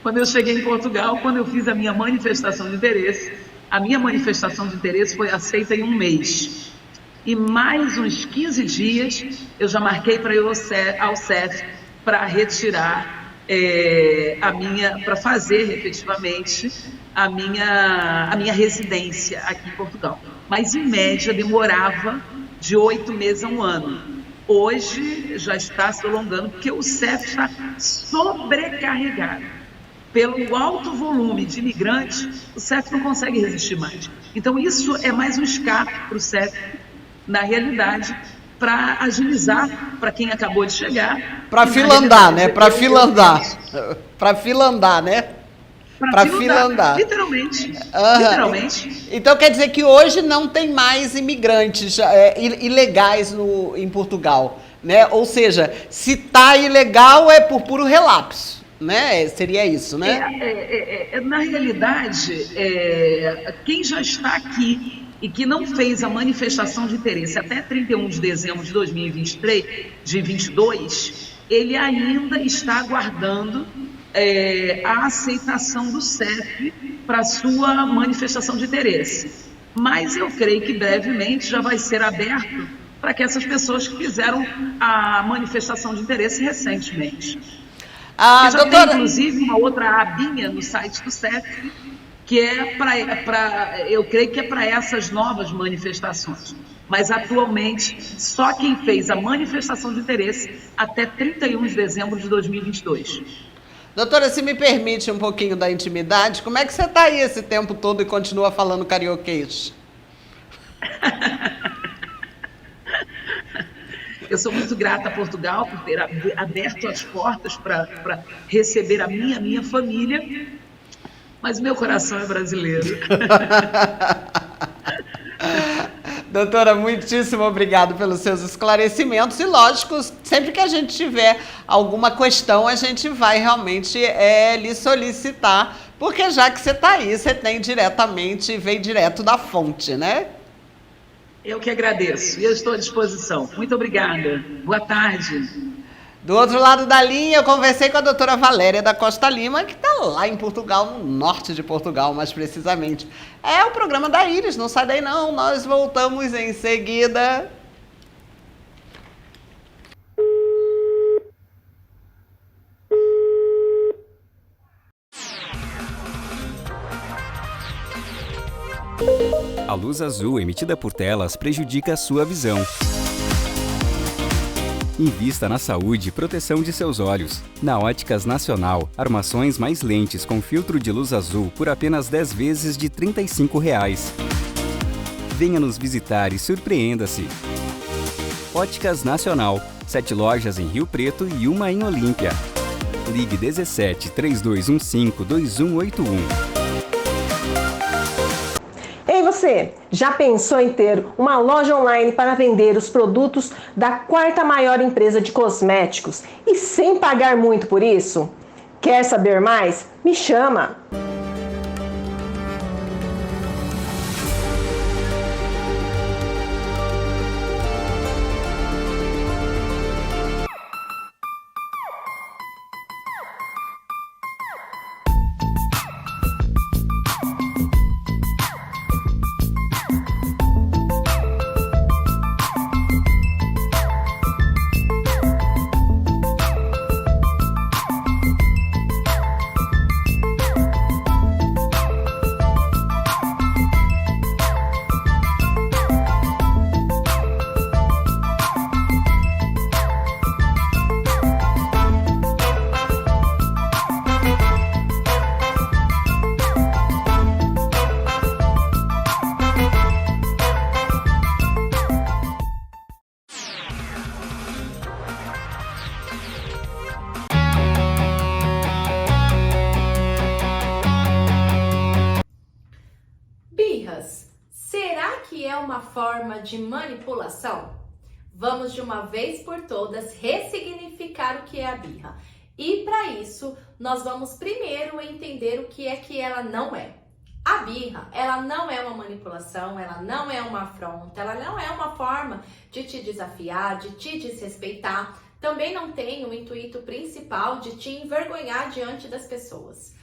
Quando eu cheguei em Portugal, quando eu fiz a minha manifestação de interesse, a minha manifestação de interesse foi aceita em 1 mês. E mais uns 15 dias eu já marquei para ir ao CEF para retirar para fazer efetivamente a minha residência aqui em Portugal. Mas em média demorava de 8 meses a 1 ano. hoje já está se alongando, porque o CEF está sobrecarregado. Pelo alto volume de imigrantes, o CEF não consegue resistir mais. Então, isso é mais um escape para o CEF, na realidade, para agilizar para quem acabou de chegar. Para fila andar, né? Para fila andar. Para fila andar, né? Para fila andar. Literalmente. Literalmente. Então quer dizer que hoje não tem mais imigrantes ilegais em Portugal, né? Ou seja, se está ilegal é por puro relapso, né? Seria isso, né? Na realidade, quem já está aqui e que não fez a manifestação de interesse até 31 de dezembro de 2022, ele ainda está aguardando a aceitação do CEF para sua manifestação de interesse. Mas eu creio que brevemente já vai ser aberto para que essas pessoas que fizeram a manifestação de interesse recentemente. Já doutora... tem, inclusive, uma outra abinha no site do CEF, que eu creio que é para essas novas manifestações. Mas, atualmente, só quem fez a manifestação de interesse até 31 de dezembro de 2022. Doutora, se me permite um pouquinho da intimidade, como é que você está aí esse tempo todo e continua falando carioquês? Eu sou muito grata a Portugal por ter aberto as portas para receber a minha família, mas meu coração é brasileiro. Doutora, muitíssimo obrigado pelos seus esclarecimentos e, lógico, sempre que a gente tiver alguma questão, a gente vai realmente lhe solicitar, porque já que você está aí, você tem diretamente, vem direto da fonte, né? Eu que agradeço e eu estou à disposição. Muito obrigada. Boa tarde. Do outro lado da linha, eu conversei com a doutora Valéria da Costa Lima, que está lá em Portugal, no norte de Portugal, mais precisamente. É o programa da Iris, não sai daí não, nós voltamos em seguida. A luz azul emitida por telas prejudica a sua visão. Invista na saúde e proteção de seus olhos. Na Óticas Nacional, armações mais lentes com filtro de luz azul por apenas 10 vezes de R$ 35. Venha nos visitar e surpreenda-se. Óticas Nacional, 7 lojas em Rio Preto e uma em Olímpia. Ligue 17 3215 2181. Ei você, já pensou em ter uma loja online para vender os produtos da 4ª maior empresa de cosméticos e sem pagar muito por isso? Quer saber mais? Me chama! Forma de manipulação? Vamos de uma vez por todas ressignificar o que é a birra. E para isso, nós vamos primeiro entender o que ela não é. A birra, ela não é uma manipulação, ela não é uma afronta, ela não é uma forma de te desafiar, de te desrespeitar. Também não tem o intuito principal de te envergonhar diante das pessoas.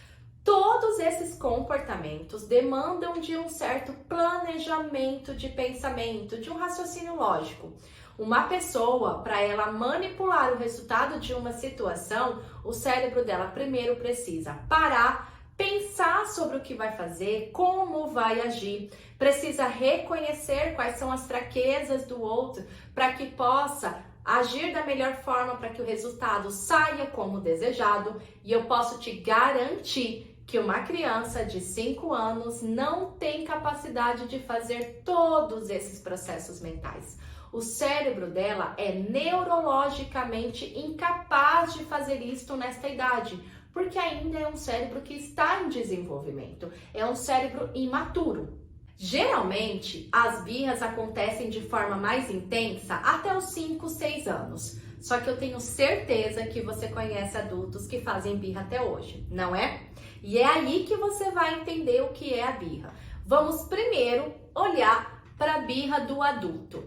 Todos esses comportamentos demandam de um certo planejamento de pensamento, de um raciocínio lógico. Uma pessoa, para ela manipular o resultado de uma situação, o cérebro dela primeiro precisa parar, pensar sobre o que vai fazer, como vai agir, precisa reconhecer quais são as fraquezas do outro para que possa agir da melhor forma para que o resultado saia como desejado, e eu posso te garantir que uma criança de 5 anos não tem capacidade de fazer todos esses processos mentais. O cérebro dela é neurologicamente incapaz de fazer isto nesta idade, porque ainda é um cérebro que está em desenvolvimento, é um cérebro imaturo. Geralmente, as birras acontecem de forma mais intensa até os 5, 6 anos. Só que eu tenho certeza que você conhece adultos que fazem birra até hoje, não é? E é aí que você vai entender o que é a birra. Vamos primeiro olhar para a birra do adulto.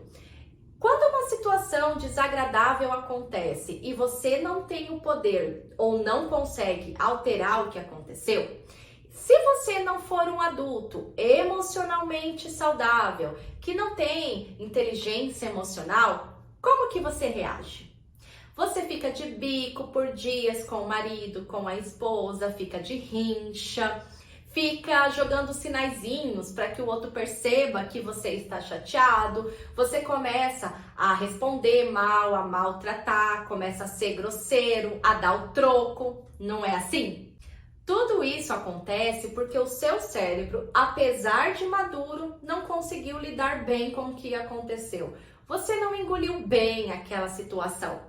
Quando uma situação desagradável acontece e você não tem o poder ou não consegue alterar o que aconteceu, se você não for um adulto emocionalmente saudável, que não tem inteligência emocional, como que você reage? Você fica de bico por dias com o marido, com a esposa, fica de rincha, fica jogando sinaizinhos para que o outro perceba que você está chateado, você começa a responder mal, a maltratar, começa a ser grosseiro, a dar o troco, não é assim? Tudo isso acontece porque o seu cérebro, apesar de maduro, não conseguiu lidar bem com o que aconteceu. Você não engoliu bem aquela situação.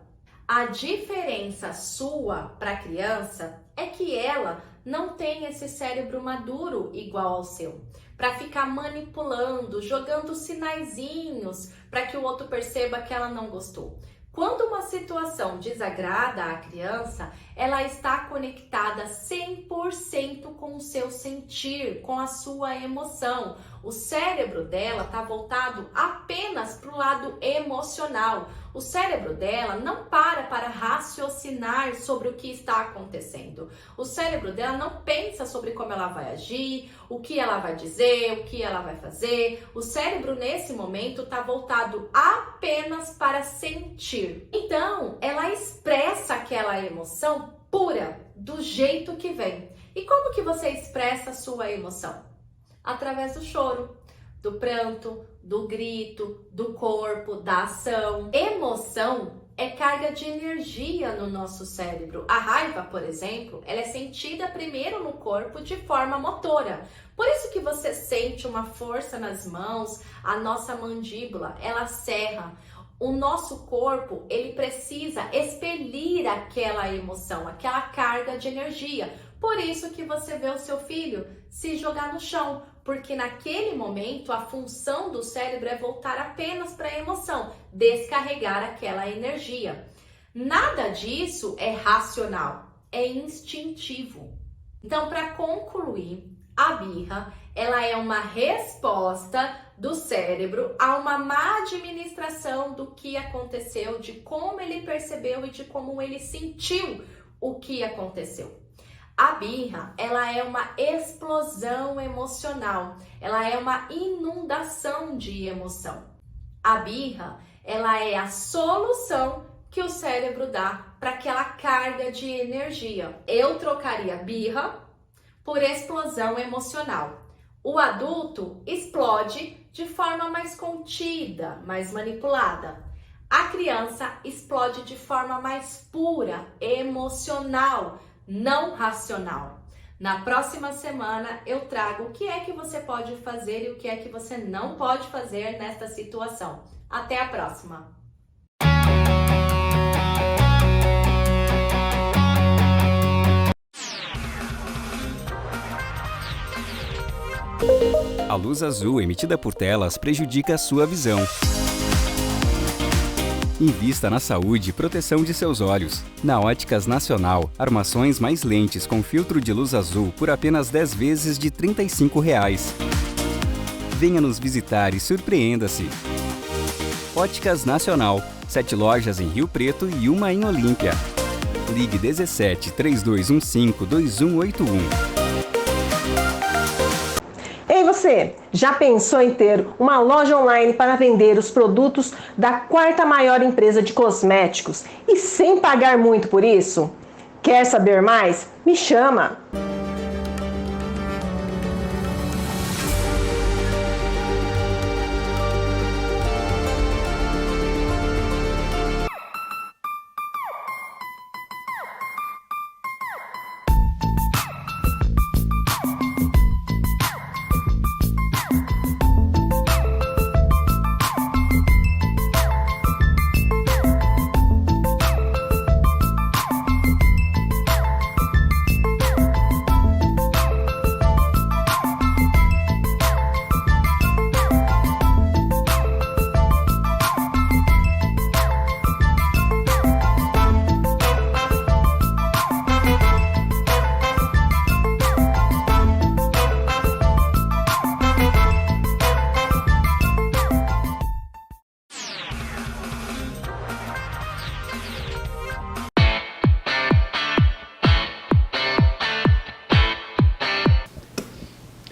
A diferença sua para a criança é que ela não tem esse cérebro maduro igual ao seu, para ficar manipulando, jogando sinaizinhos para que o outro perceba que ela não gostou. Quando uma situação desagrada a criança, ela está conectada 100% com o seu sentir, com a sua emoção. O cérebro dela está voltado apenas para o lado emocional. O cérebro dela não para raciocinar sobre o que está acontecendo. O cérebro dela não pensa sobre como ela vai agir, o que ela vai dizer, o que ela vai fazer. O cérebro, nesse momento, está voltado apenas para sentir. Então, ela expressa aquela emoção pura, do jeito que vem. E como que você expressa a sua emoção? Através do choro, do pranto, do grito, do corpo, da ação. Emoção é carga de energia no nosso cérebro. A raiva, por exemplo, ela é sentida primeiro no corpo de forma motora. Por isso que você sente uma força nas mãos, a nossa mandíbula, ela cerra. O nosso corpo, ele precisa expelir aquela emoção, aquela carga de energia. Por isso que você vê o seu filho se jogar no chão, porque naquele momento a função do cérebro é voltar apenas para a emoção, descarregar aquela energia. Nada disso é racional, é instintivo. Então, para concluir, a birra, ela é uma resposta do cérebro a uma má administração do que aconteceu, de como ele percebeu e de como ele sentiu o que aconteceu. A birra, ela é uma explosão emocional, ela é uma inundação de emoção. A birra, ela é a solução que o cérebro dá para aquela carga de energia. Eu trocaria birra por explosão emocional. O adulto explode de forma mais contida, mais manipulada. A criança explode de forma mais pura, emocional, não racional. Na próxima semana eu trago o que é que você pode fazer e o que é que você não pode fazer nesta situação. Até a próxima! A luz azul emitida por telas prejudica a sua visão. Invista na saúde e proteção de seus olhos. Na Óticas Nacional, armações mais lentes com filtro de luz azul por apenas 10 vezes de R$ 35. Venha nos visitar e surpreenda-se. Óticas Nacional, 7 lojas em Rio Preto e uma em Olímpia. Ligue 17 3215 2181. Ei você, já pensou em ter uma loja online para vender os produtos da 4ª maior empresa de cosméticos e sem pagar muito por isso? Quer saber mais? Me chama!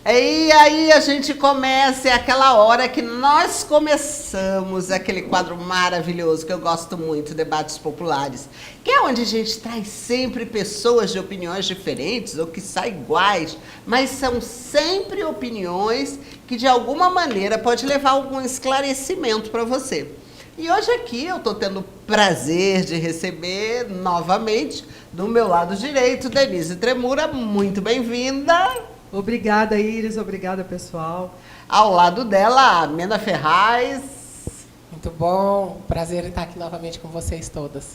E aí a gente começa, é aquela hora que nós começamos aquele quadro maravilhoso que eu gosto muito, Debates Populares, que é onde a gente traz sempre pessoas de opiniões diferentes ou que saem iguais, mas são sempre opiniões que de alguma maneira pode levar algum esclarecimento para você. E hoje aqui eu estou tendo o prazer de receber novamente, do meu lado direito, Denise Tremura, muito bem-vinda. Obrigada, Iris. Obrigada, pessoal. Ao lado dela, a Mena Ferraz. Muito bom. Prazer em estar aqui novamente com vocês todas.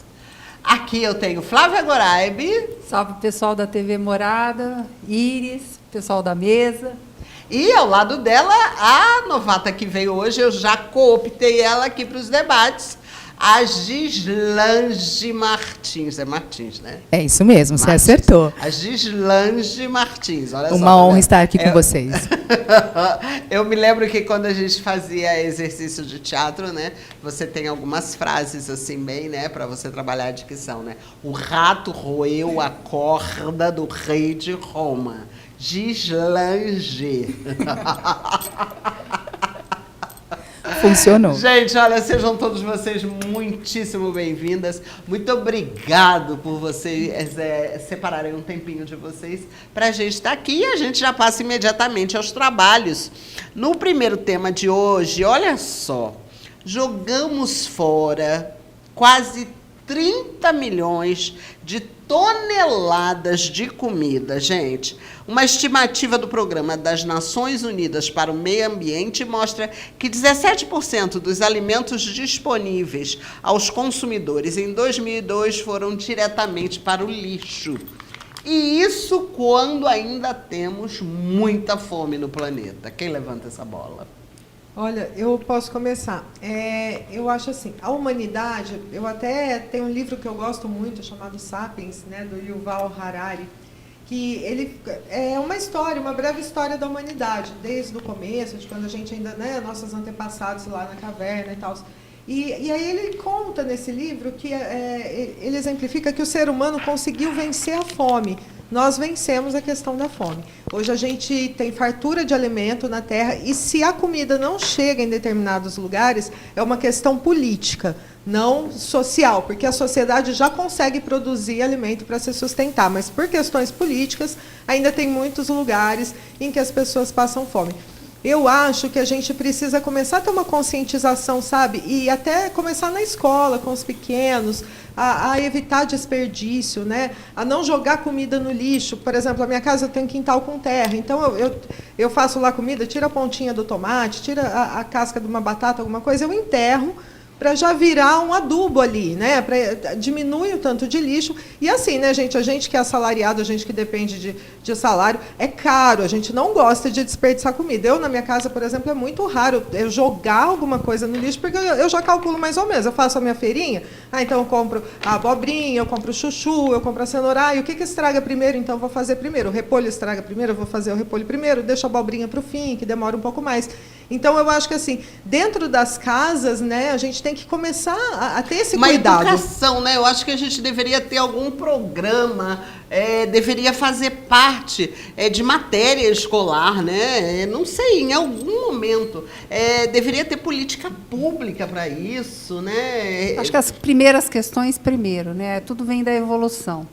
Aqui eu tenho Flávia Goraibe. Salve, pessoal da TV Morada, Iris, pessoal da mesa. E ao lado dela, a novata que veio hoje, eu já cooptei ela aqui para os debates, a Gislange Martins. É Martins, né? É isso mesmo, você Martins. acertou. A Gislange Martins, olha só. Uma honra estar aqui com vocês. Eu me lembro que quando a gente fazia exercício de teatro, né, você tem algumas frases assim bem, né, para você trabalhar a dicção, né? O rato roeu a corda do rei de Roma. Gislange. Funcionou. Gente, olha, sejam todos vocês muitíssimo bem-vindas. Muito obrigado por vocês separarem um tempinho de vocês para a gente estar aqui. E a gente já passa imediatamente aos trabalhos. No primeiro tema de hoje, olha só, jogamos fora quase 30 milhões de toneladas de comida, gente. Uma estimativa do Programa das Nações Unidas para o Meio Ambiente mostra que 17% dos alimentos disponíveis aos consumidores em 2002 foram diretamente para o lixo. E isso quando ainda temos muita fome no planeta. Quem levanta essa bola? Olha, eu posso começar. Eu acho assim, a humanidade, eu até tenho um livro que eu gosto muito, chamado Sapiens, né, do Yuval Harari, que ele é uma história, uma breve história da humanidade, desde o começo, de quando a gente ainda, né, nossos antepassados lá na caverna e tal. E aí ele conta nesse livro que ele exemplifica que o ser humano conseguiu vencer a fome. Nós vencemos a questão da fome. Hoje a gente tem fartura de alimento na Terra e se a comida não chega em determinados lugares, é uma questão política, não social, porque a sociedade já consegue produzir alimento para se sustentar, mas por questões políticas ainda tem muitos lugares em que as pessoas passam fome. Eu acho que a gente precisa começar a ter uma conscientização, sabe? E até começar na escola, com os pequenos, a evitar desperdício, né? A não jogar comida no lixo. Por exemplo, a minha casa tem quintal com terra, então eu faço lá comida, tiro a pontinha do tomate, tiro a casca de uma batata, alguma coisa, eu enterro, para já virar um adubo ali, né? Diminui o tanto de lixo. E assim, né, gente? A gente que é assalariado, a gente que depende de salário, é caro. A gente não gosta de desperdiçar comida. Eu, na minha casa, por exemplo, é muito raro eu jogar alguma coisa no lixo, porque eu já calculo mais ou menos. Eu faço a minha feirinha, então eu compro a abobrinha, eu compro o chuchu, eu compro a cenoura. E o que estraga primeiro? Então eu vou fazer primeiro. O repolho estraga primeiro, eu vou fazer o repolho primeiro, deixo a abobrinha para o fim, que demora um pouco mais. Então, eu acho que, assim, dentro das casas, né, a gente tem que começar a ter esse cuidado. Uma educação, né? Eu acho que a gente deveria ter algum programa, deveria fazer parte de matéria escolar, né? Não sei, em algum momento. Deveria ter política pública para isso, né? Acho que as primeiras questões, primeiro, né? Tudo vem da evolução.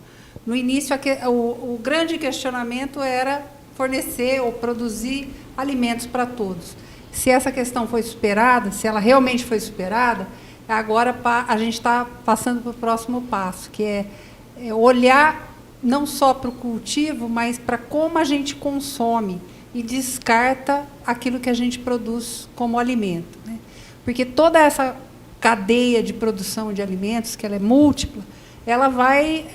No início, o grande questionamento era fornecer ou produzir alimentos para todos. Se essa questão foi superada, se ela realmente foi superada, agora a gente está passando para o próximo passo, que é olhar não só para o cultivo, mas para como a gente consome e descarta aquilo que a gente produz como alimento, né? Porque toda essa cadeia de produção de alimentos, que ela é múltipla, ela vai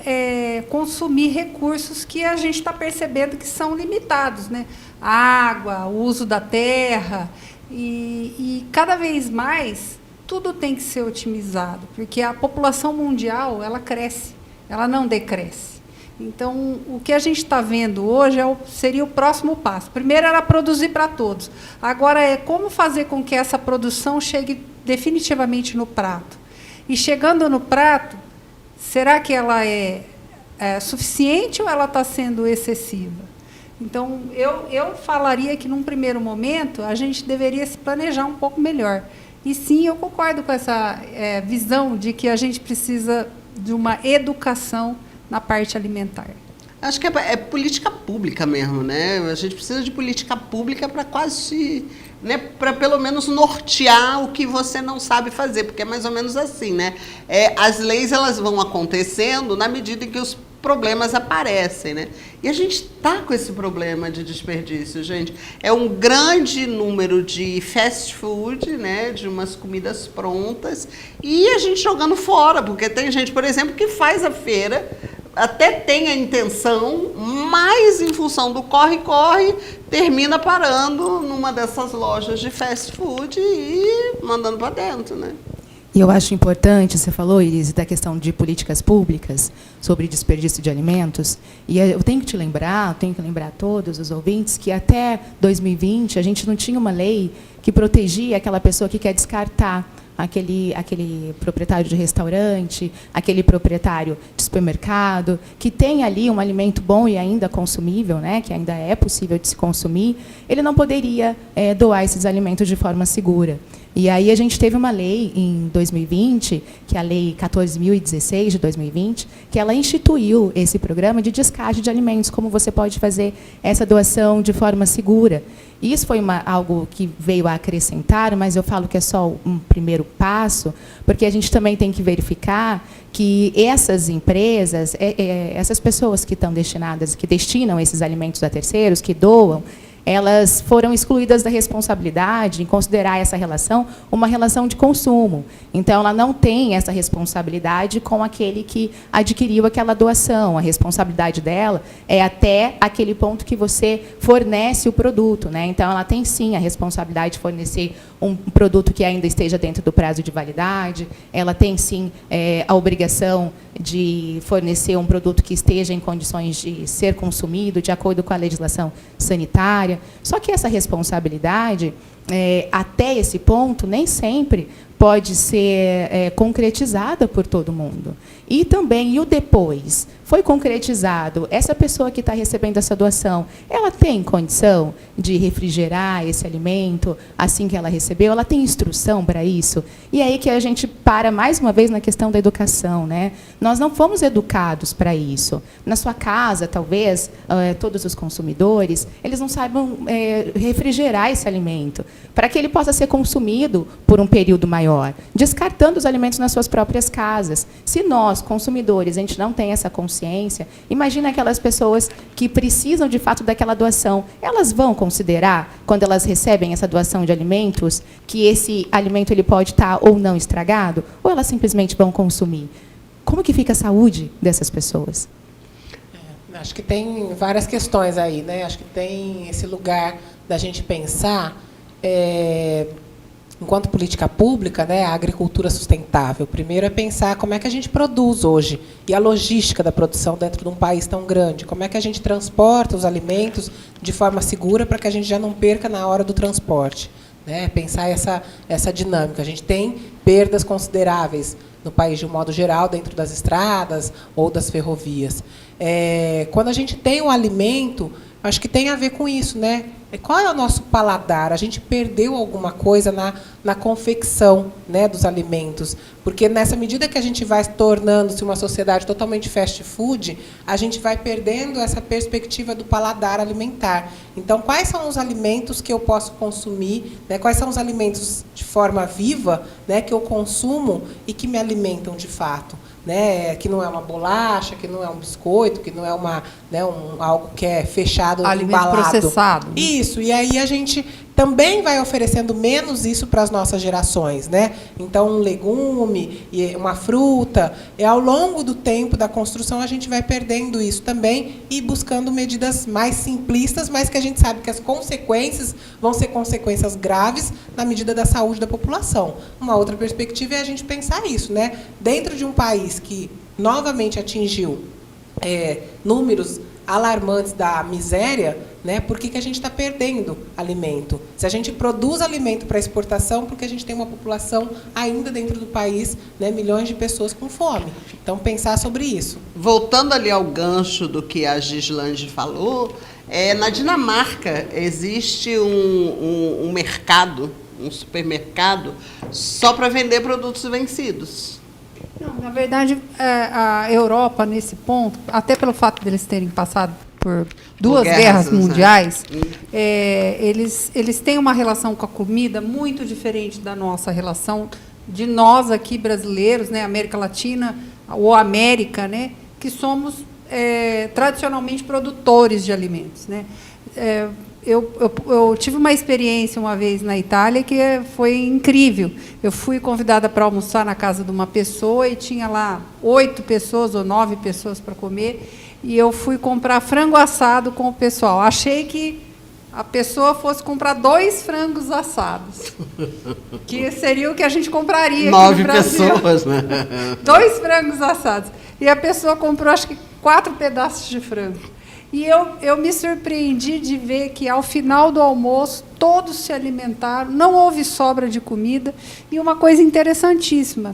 consumir recursos que a gente está percebendo que são limitados, né? A água, o uso da terra, e cada vez mais tudo tem que ser otimizado, porque a população mundial ela cresce, ela não decresce. Então, o que a gente está vendo hoje seria o próximo passo. Primeiro era produzir para todos. Agora é como fazer com que essa produção chegue definitivamente no prato. E chegando no prato, será que ela é suficiente ou ela está sendo excessiva? Então, eu falaria que, num primeiro momento, a gente deveria se planejar um pouco melhor. E, sim, eu concordo com essa visão de que a gente precisa de uma educação na parte alimentar. Acho que é política pública mesmo, né? A gente precisa de política pública para quase, né, para pelo menos nortear o que você não sabe fazer, porque é mais ou menos assim, né? As leis elas vão acontecendo na medida em que os problemas aparecem, né? E a gente está com esse problema de desperdício, gente. É um grande número de fast food, né, de umas comidas prontas, e a gente jogando fora, porque tem gente, por exemplo, que faz a feira, até tem a intenção, mas em função do corre-corre, termina parando numa dessas lojas de fast food e mandando para dentro, né? E eu acho importante, você falou, Iris, da questão de políticas públicas sobre desperdício de alimentos, e eu tenho que lembrar a todos os ouvintes, que até 2020 a gente não tinha uma lei que protegia aquela pessoa que quer descartar aquele proprietário de restaurante, aquele proprietário de supermercado, que tem ali um alimento bom e ainda consumível, né, que ainda é possível de se consumir, ele não poderia doar esses alimentos de forma segura. E aí a gente teve uma lei em 2020, que é a Lei 14.016 de 2020, que ela instituiu esse programa de descarte de alimentos, como você pode fazer essa doação de forma segura. Isso foi algo que veio a acrescentar, mas eu falo que é só um primeiro passo, porque a gente também tem que verificar que essas empresas, essas pessoas que estão destinadas, que destinam esses alimentos a terceiros, que doam, elas foram excluídas da responsabilidade em considerar essa relação uma relação de consumo. Então, ela não tem essa responsabilidade com aquele que adquiriu aquela doação. A responsabilidade dela é até aquele ponto que você fornece o produto, né? Então, ela tem, sim, a responsabilidade de fornecer um produto que ainda esteja dentro do prazo de validade, ela tem, sim, a obrigação de fornecer um produto que esteja em condições de ser consumido de acordo com a legislação sanitária. Só que essa responsabilidade, até esse ponto, nem sempre pode ser concretizada por todo mundo. E também, e o depois? Foi concretizado, essa pessoa que está recebendo essa doação, ela tem condição de refrigerar esse alimento assim que ela recebeu? Ela tem instrução para isso? E é aí que a gente para, mais uma vez, na questão da educação, né? Nós não fomos educados para isso. Na sua casa, talvez, todos os consumidores, eles não saibam refrigerar esse alimento, para que ele possa ser consumido por um período maior, descartando os alimentos nas suas próprias casas. Se nós, consumidores, a gente não tem essa consciência, imagina aquelas pessoas que precisam, de fato, daquela doação. Elas vão considerar, quando elas recebem essa doação de alimentos, que esse alimento ele pode estar ou não estragado? Ou elas simplesmente vão consumir? Como que fica a saúde dessas pessoas? Acho que tem várias questões aí, né? Acho que tem esse lugar da gente pensar, enquanto política pública, né, a agricultura sustentável. Primeiro é pensar como é que a gente produz hoje e a logística da produção dentro de um país tão grande. Como é que a gente transporta os alimentos de forma segura para que a gente já não perca na hora do transporte, né? Pensar essa dinâmica. A gente tem perdas consideráveis no país de um modo geral, dentro das estradas ou das ferrovias. Quando a gente tem um alimento, acho que tem a ver com isso, né? Qual é o nosso paladar? A gente perdeu alguma coisa na confecção, né, dos alimentos. Porque, nessa medida que a gente vai tornando-se uma sociedade totalmente fast food, a gente vai perdendo essa perspectiva do paladar alimentar. Então, quais são os alimentos que eu posso consumir? Né? Quais são os alimentos de forma viva, né, que eu consumo e que me alimentam de fato? Né, que não é uma bolacha, que não é um biscoito, que não é algo que é fechado, alimento embalado. Processado. Isso, e aí a gente também vai oferecendo menos isso para as nossas gerações, né? Então, um legume, uma fruta, ao longo do tempo da construção a gente vai perdendo isso também e buscando medidas mais simplistas, mas que a gente sabe que as consequências vão ser consequências graves na medida da saúde da população. Uma outra perspectiva é a gente pensar isso, né? Dentro de um país que novamente atingiu números alarmantes da miséria, né? Por que a gente está perdendo alimento? Se a gente produz alimento para exportação, porque a gente tem uma população ainda dentro do país, né, milhões de pessoas com fome. Então, pensar sobre isso. Voltando ali ao gancho do que a Gislande falou, Na Dinamarca existe um mercado, um supermercado, só para vender produtos vencidos. Não, na verdade, a Europa, nesse ponto, até pelo fato deles terem passado por duas guerras mundiais, eles têm uma relação com a comida muito diferente da nossa relação, de nós aqui brasileiros, né, América Latina ou América, né, que somos tradicionalmente produtores de alimentos, né. Eu tive uma experiência uma vez na Itália que foi incrível. Eu fui convidada para almoçar na casa de uma pessoa e tinha lá 8 pessoas ou 9 pessoas para comer, e eu fui comprar frango assado com o pessoal. Achei que a pessoa fosse comprar 2 frangos assados, que seria o que a gente compraria aqui no Brasil. 9 pessoas, né? 2 frangos assados. E a pessoa comprou, acho que 4 pedaços de frango. E eu me surpreendi de ver que, ao final do almoço, todos se alimentaram, não houve sobra de comida. E uma coisa interessantíssima,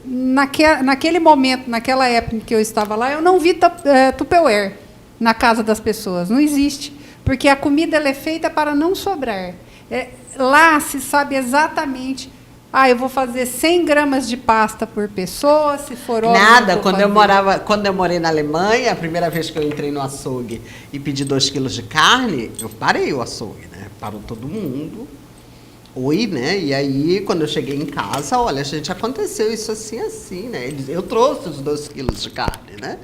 naquele momento, naquela época em que eu estava lá, eu não vi Tupperware na casa das pessoas, não existe, porque a comida ela é feita para não sobrar. Lá se sabe exatamente... eu vou fazer 100 gramas de pasta por pessoa, se for óleo... Nada, quando eu morei na Alemanha, a primeira vez que eu entrei no açougue e pedi 2 quilos de carne, eu parei o açougue, né? Parou todo mundo. Oi, né? E aí, quando eu cheguei em casa, olha, gente, aconteceu isso assim, né? Eu trouxe os 2 quilos de carne, né?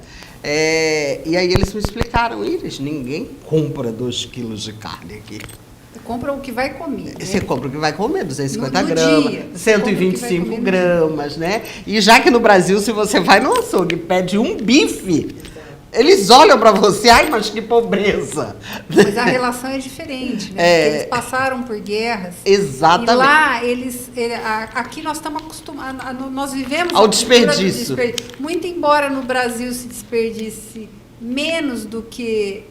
E aí eles me explicaram, Iris, ninguém compra 2 quilos de carne aqui. Você compra o que vai comer. Você compra o que vai comer, 250 gramas, 125 gramas, né? E já que no Brasil, se você vai no açougue e pede um bife, eles olham para você, ai, mas que pobreza. Mas a relação é diferente, né? Porque eles passaram por guerras. Exatamente. E lá, aqui nós estamos acostumados, nós vivemos... ao desperdício. Muito embora no Brasil se desperdice menos do que...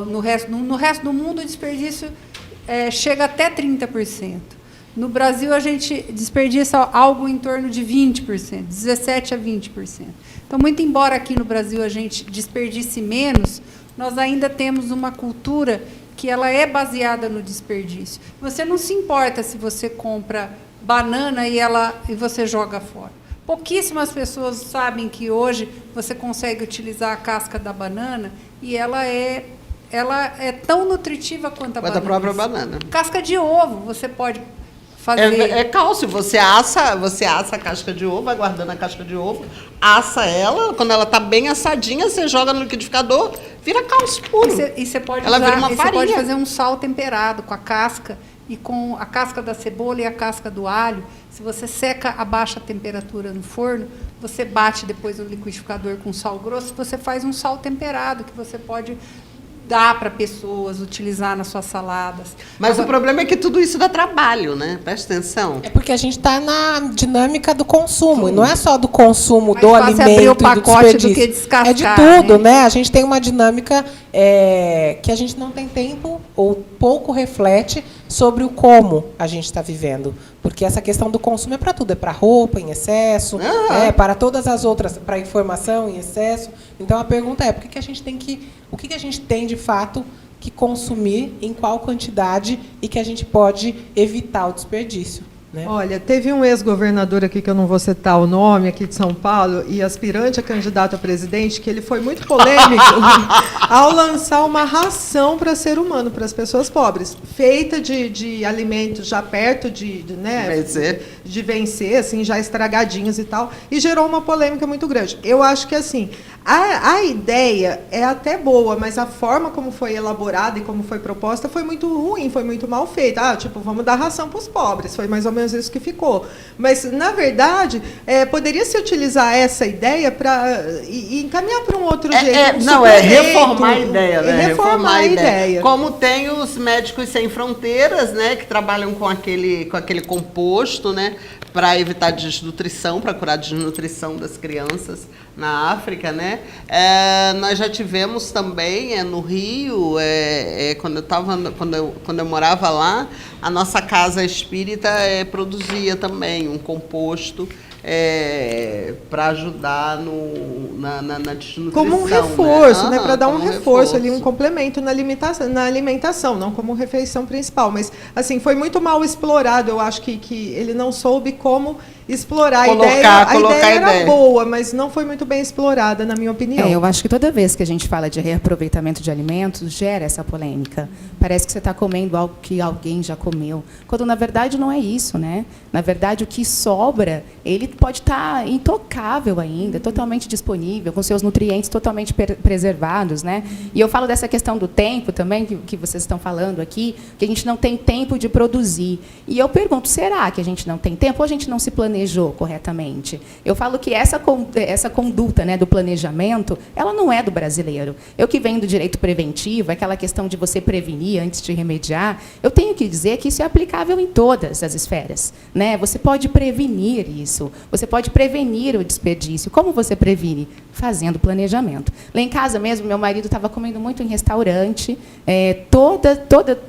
No resto do mundo, o desperdício chega até 30%. No Brasil, a gente desperdiça algo em torno de 20%, 17% a 20%. Então, muito embora aqui no Brasil a gente desperdice menos, nós ainda temos uma cultura que ela é baseada no desperdício. Você não se importa se você compra banana e você joga fora. Pouquíssimas pessoas sabem que hoje você consegue utilizar a casca da banana e ela é tão nutritiva quanto a banana. Quanto a própria banana. Casca de ovo, você pode fazer... É cálcio, você assa a casca de ovo, vai guardando a casca de ovo, assa ela, quando ela está bem assadinha, você joga no liquidificador, vira cálcio puro. E você pode você pode fazer um sal temperado com a casca e com a casca da cebola e a casca do alho. Se você seca a baixa temperatura no forno, você bate depois no liquidificador com sal grosso, você faz um sal temperado que você pode dar para pessoas, utilizar nas suas saladas. Mas o problema é que tudo isso dá trabalho, né? Presta atenção. É porque a gente está na dinâmica do consumo, e não é só do consumo do alimento abrir o e do pacote desperdício. do que descascar, é de tudo, né? A gente tem uma dinâmica que a gente não tem tempo ou pouco reflete sobre o como a gente está vivendo. Porque essa questão do consumo é para tudo, é para roupa em excesso, para todas as outras, para informação em excesso. Então a pergunta é, o que a gente tem de fato que consumir, em qual quantidade, e que a gente pode evitar o desperdício, né? Olha, teve um ex-governador aqui, que eu não vou citar o nome, aqui de São Paulo, e aspirante a candidato a presidente, que ele foi muito polêmico ao lançar uma ração para ser humano, para as pessoas pobres, feita de alimentos já perto de vencer, assim, já estragadinhos e tal, e gerou uma polêmica muito grande. Eu acho que, assim, a ideia é até boa, mas a forma como foi elaborada e como foi proposta foi muito ruim, foi muito mal feita. Vamos dar ração para os pobres, foi mais ou menos isso que ficou. Mas, na verdade, poderia se utilizar essa ideia para encaminhar para um outro jeito. Reformar a ideia, né? Reformar a ideia. Como tem os Médicos Sem Fronteiras, né, que trabalham com aquele composto, né, para evitar desnutrição, para curar a desnutrição das crianças na África, né? Nós já tivemos também no Rio, quando eu morava lá, a nossa casa espírita produzia também um composto para ajudar na desnutrição. Como um reforço, né? Para dar um reforço ali, um complemento na alimentação, não como refeição principal. Mas, assim, foi muito mal explorado. Eu acho que ele não soube como explorar. A ideia era boa, mas não foi muito bem explorada, na minha opinião. Eu acho que toda vez que a gente fala de reaproveitamento de alimentos, gera essa polêmica. Parece que você está comendo algo que alguém já comeu, quando na verdade não é isso, né? Na verdade, o que sobra, ele pode estar intocável ainda, totalmente disponível, com seus nutrientes totalmente preservados, né? E eu falo dessa questão do tempo também, que vocês estão falando aqui, que a gente não tem tempo de produzir. E eu pergunto, será que a gente não tem tempo ou a gente não se planejou corretamente? Eu falo que essa conduta, né, do planejamento, ela não é do brasileiro. Eu que venho do direito preventivo, aquela questão de você prevenir antes de remediar, eu tenho que dizer que isso é aplicável em todas as esferas, né? Você pode prevenir isso, você pode prevenir o desperdício. Como você previne? Fazendo planejamento. Lá em casa mesmo, meu marido estava comendo muito em restaurante,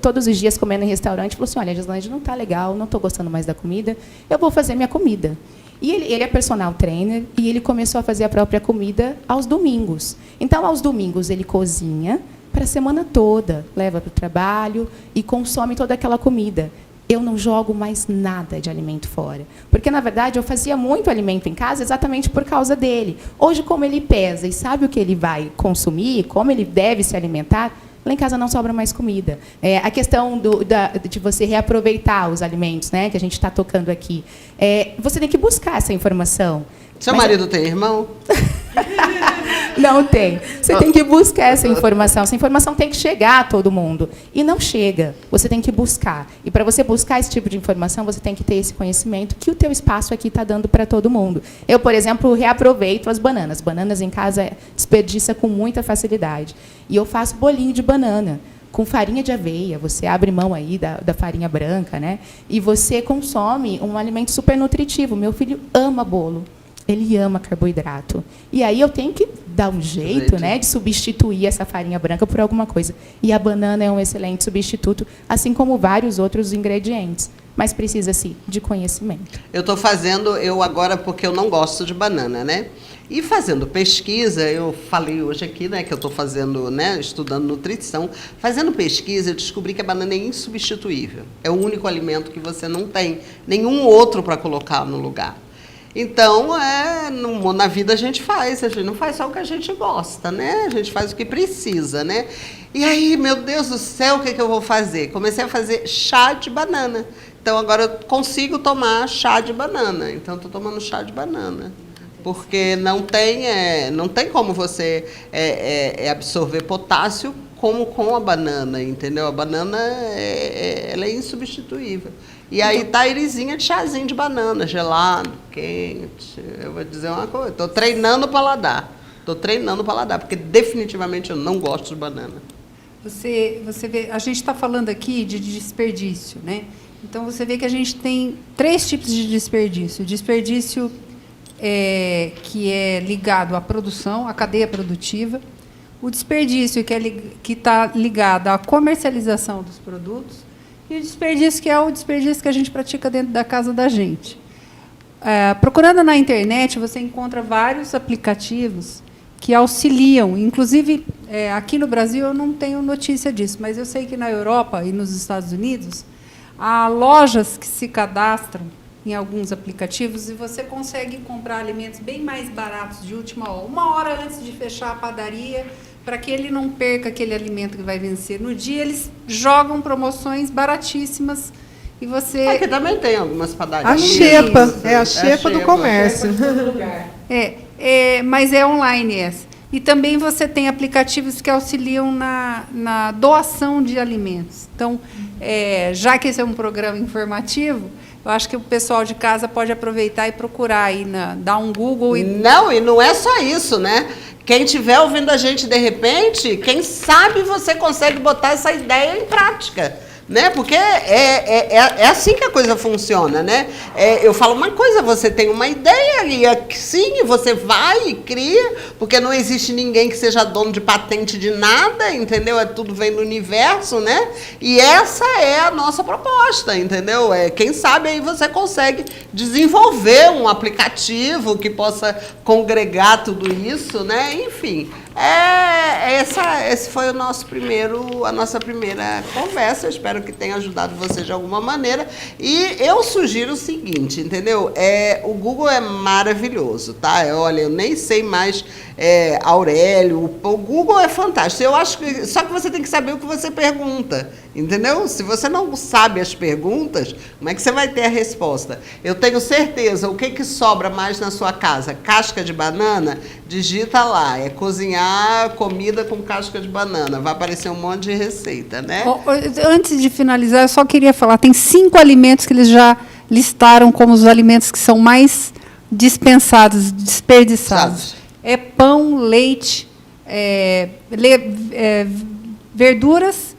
todos os dias comendo em restaurante, falou assim, olha, Gislaine, não está legal, não estou gostando mais da comida, eu vou fazer minha comida. E ele é personal trainer e ele começou a fazer a própria comida aos domingos. Então, aos domingos, ele cozinha para a semana toda, leva para o trabalho e consome toda aquela comida. Eu não jogo mais nada de alimento fora. Porque, na verdade, eu fazia muito alimento em casa exatamente por causa dele. Hoje, como ele pesa e sabe o que ele vai consumir, como ele deve se alimentar, lá em casa não sobra mais comida. A questão de você reaproveitar os alimentos, né, que a gente está tocando aqui, você tem que buscar essa informação. Seu marido tem irmão? Não tem. Você tem que buscar essa informação. Essa informação tem que chegar a todo mundo. E não chega. Você tem que buscar. E para você buscar esse tipo de informação, você tem que ter esse conhecimento que o teu espaço aqui está dando para todo mundo. Eu, por exemplo, reaproveito as bananas. Bananas em casa desperdiça com muita facilidade. E eu faço bolinho de banana com farinha de aveia. Você abre mão aí da farinha branca, né? E você consome um alimento super nutritivo. Meu filho ama bolo. Ele ama carboidrato. E aí eu tenho que dar um jeito, né, de substituir essa farinha branca por alguma coisa. E a banana é um excelente substituto, assim como vários outros ingredientes. Mas precisa-se de conhecimento. Eu estou fazendo, agora, porque eu não gosto de banana, né? E fazendo pesquisa, eu falei hoje aqui, né, que eu estou fazendo, né, estudando nutrição. Fazendo pesquisa, eu descobri que a banana é insubstituível. É o único alimento que você não tem nenhum outro para colocar no lugar. Então, na vida a gente não faz só o que a gente gosta, né? A gente faz o que precisa, né? E aí, meu Deus do céu, o que eu vou fazer? Comecei a fazer chá de banana. Então, agora eu consigo tomar chá de banana. Então, estou tomando chá de banana. Porque não tem como você absorver potássio como com a banana, entendeu? A banana ela é insubstituível. E aí tá a irizinha de chazinho de banana, gelado, quente. Eu vou dizer uma coisa, estou treinando o paladar. Porque definitivamente eu não gosto de banana. Você vê, a gente está falando aqui de desperdício, né? Então você vê que a gente tem 3 tipos de desperdício. Desperdício que é ligado à produção, à cadeia produtiva. O desperdício que está ligado à comercialização dos produtos. E o desperdício que é o desperdício que a gente pratica dentro da casa da gente. Procurando na internet, você encontra vários aplicativos que auxiliam. Inclusive, aqui no Brasil eu não tenho notícia disso, mas eu sei que na Europa e nos Estados Unidos há lojas que se cadastram em alguns aplicativos e você consegue comprar alimentos bem mais baratos de última hora, 1 hora antes de fechar a padaria, para que ele não perca aquele alimento que vai vencer no dia. Eles jogam promoções baratíssimas e você... Aqui também tem algumas padarias. A xepa, a xepa do comércio. Mas é online essa. E também você tem aplicativos que auxiliam na doação de alimentos. Então, já que esse é um programa informativo, eu acho que o pessoal de casa pode aproveitar e procurar aí, dar um Google. Não, e não é só isso, né? Quem estiver ouvindo a gente de repente, quem sabe você consegue botar essa ideia em prática. né? Porque é assim que a coisa funciona, né? Eu falo uma coisa, você tem uma ideia e sim, você vai e cria, porque não existe ninguém que seja dono de patente de nada, entendeu? Tudo vem do universo, né? E essa é a nossa proposta, entendeu? Quem sabe aí você consegue desenvolver um aplicativo que possa congregar tudo isso, né? Enfim, esse foi a nossa primeira conversa. Eu espero que tenha ajudado você de alguma maneira. E eu sugiro o seguinte, entendeu? O Google é maravilhoso, tá? Olha, eu nem sei mais Aurélio. O Google é fantástico. Eu acho que só que você tem que saber o que você pergunta, entendeu? Se você não sabe as perguntas, como é que você vai ter a resposta? Eu tenho certeza, o que sobra mais na sua casa? Casca de banana? Digita lá, cozinhar comida com casca de banana. Vai aparecer um monte de receita, né? Antes de finalizar, eu só queria falar, tem 5 alimentos que eles já listaram como os alimentos que são mais dispensados, desperdiçados. É pão, leite, verduras,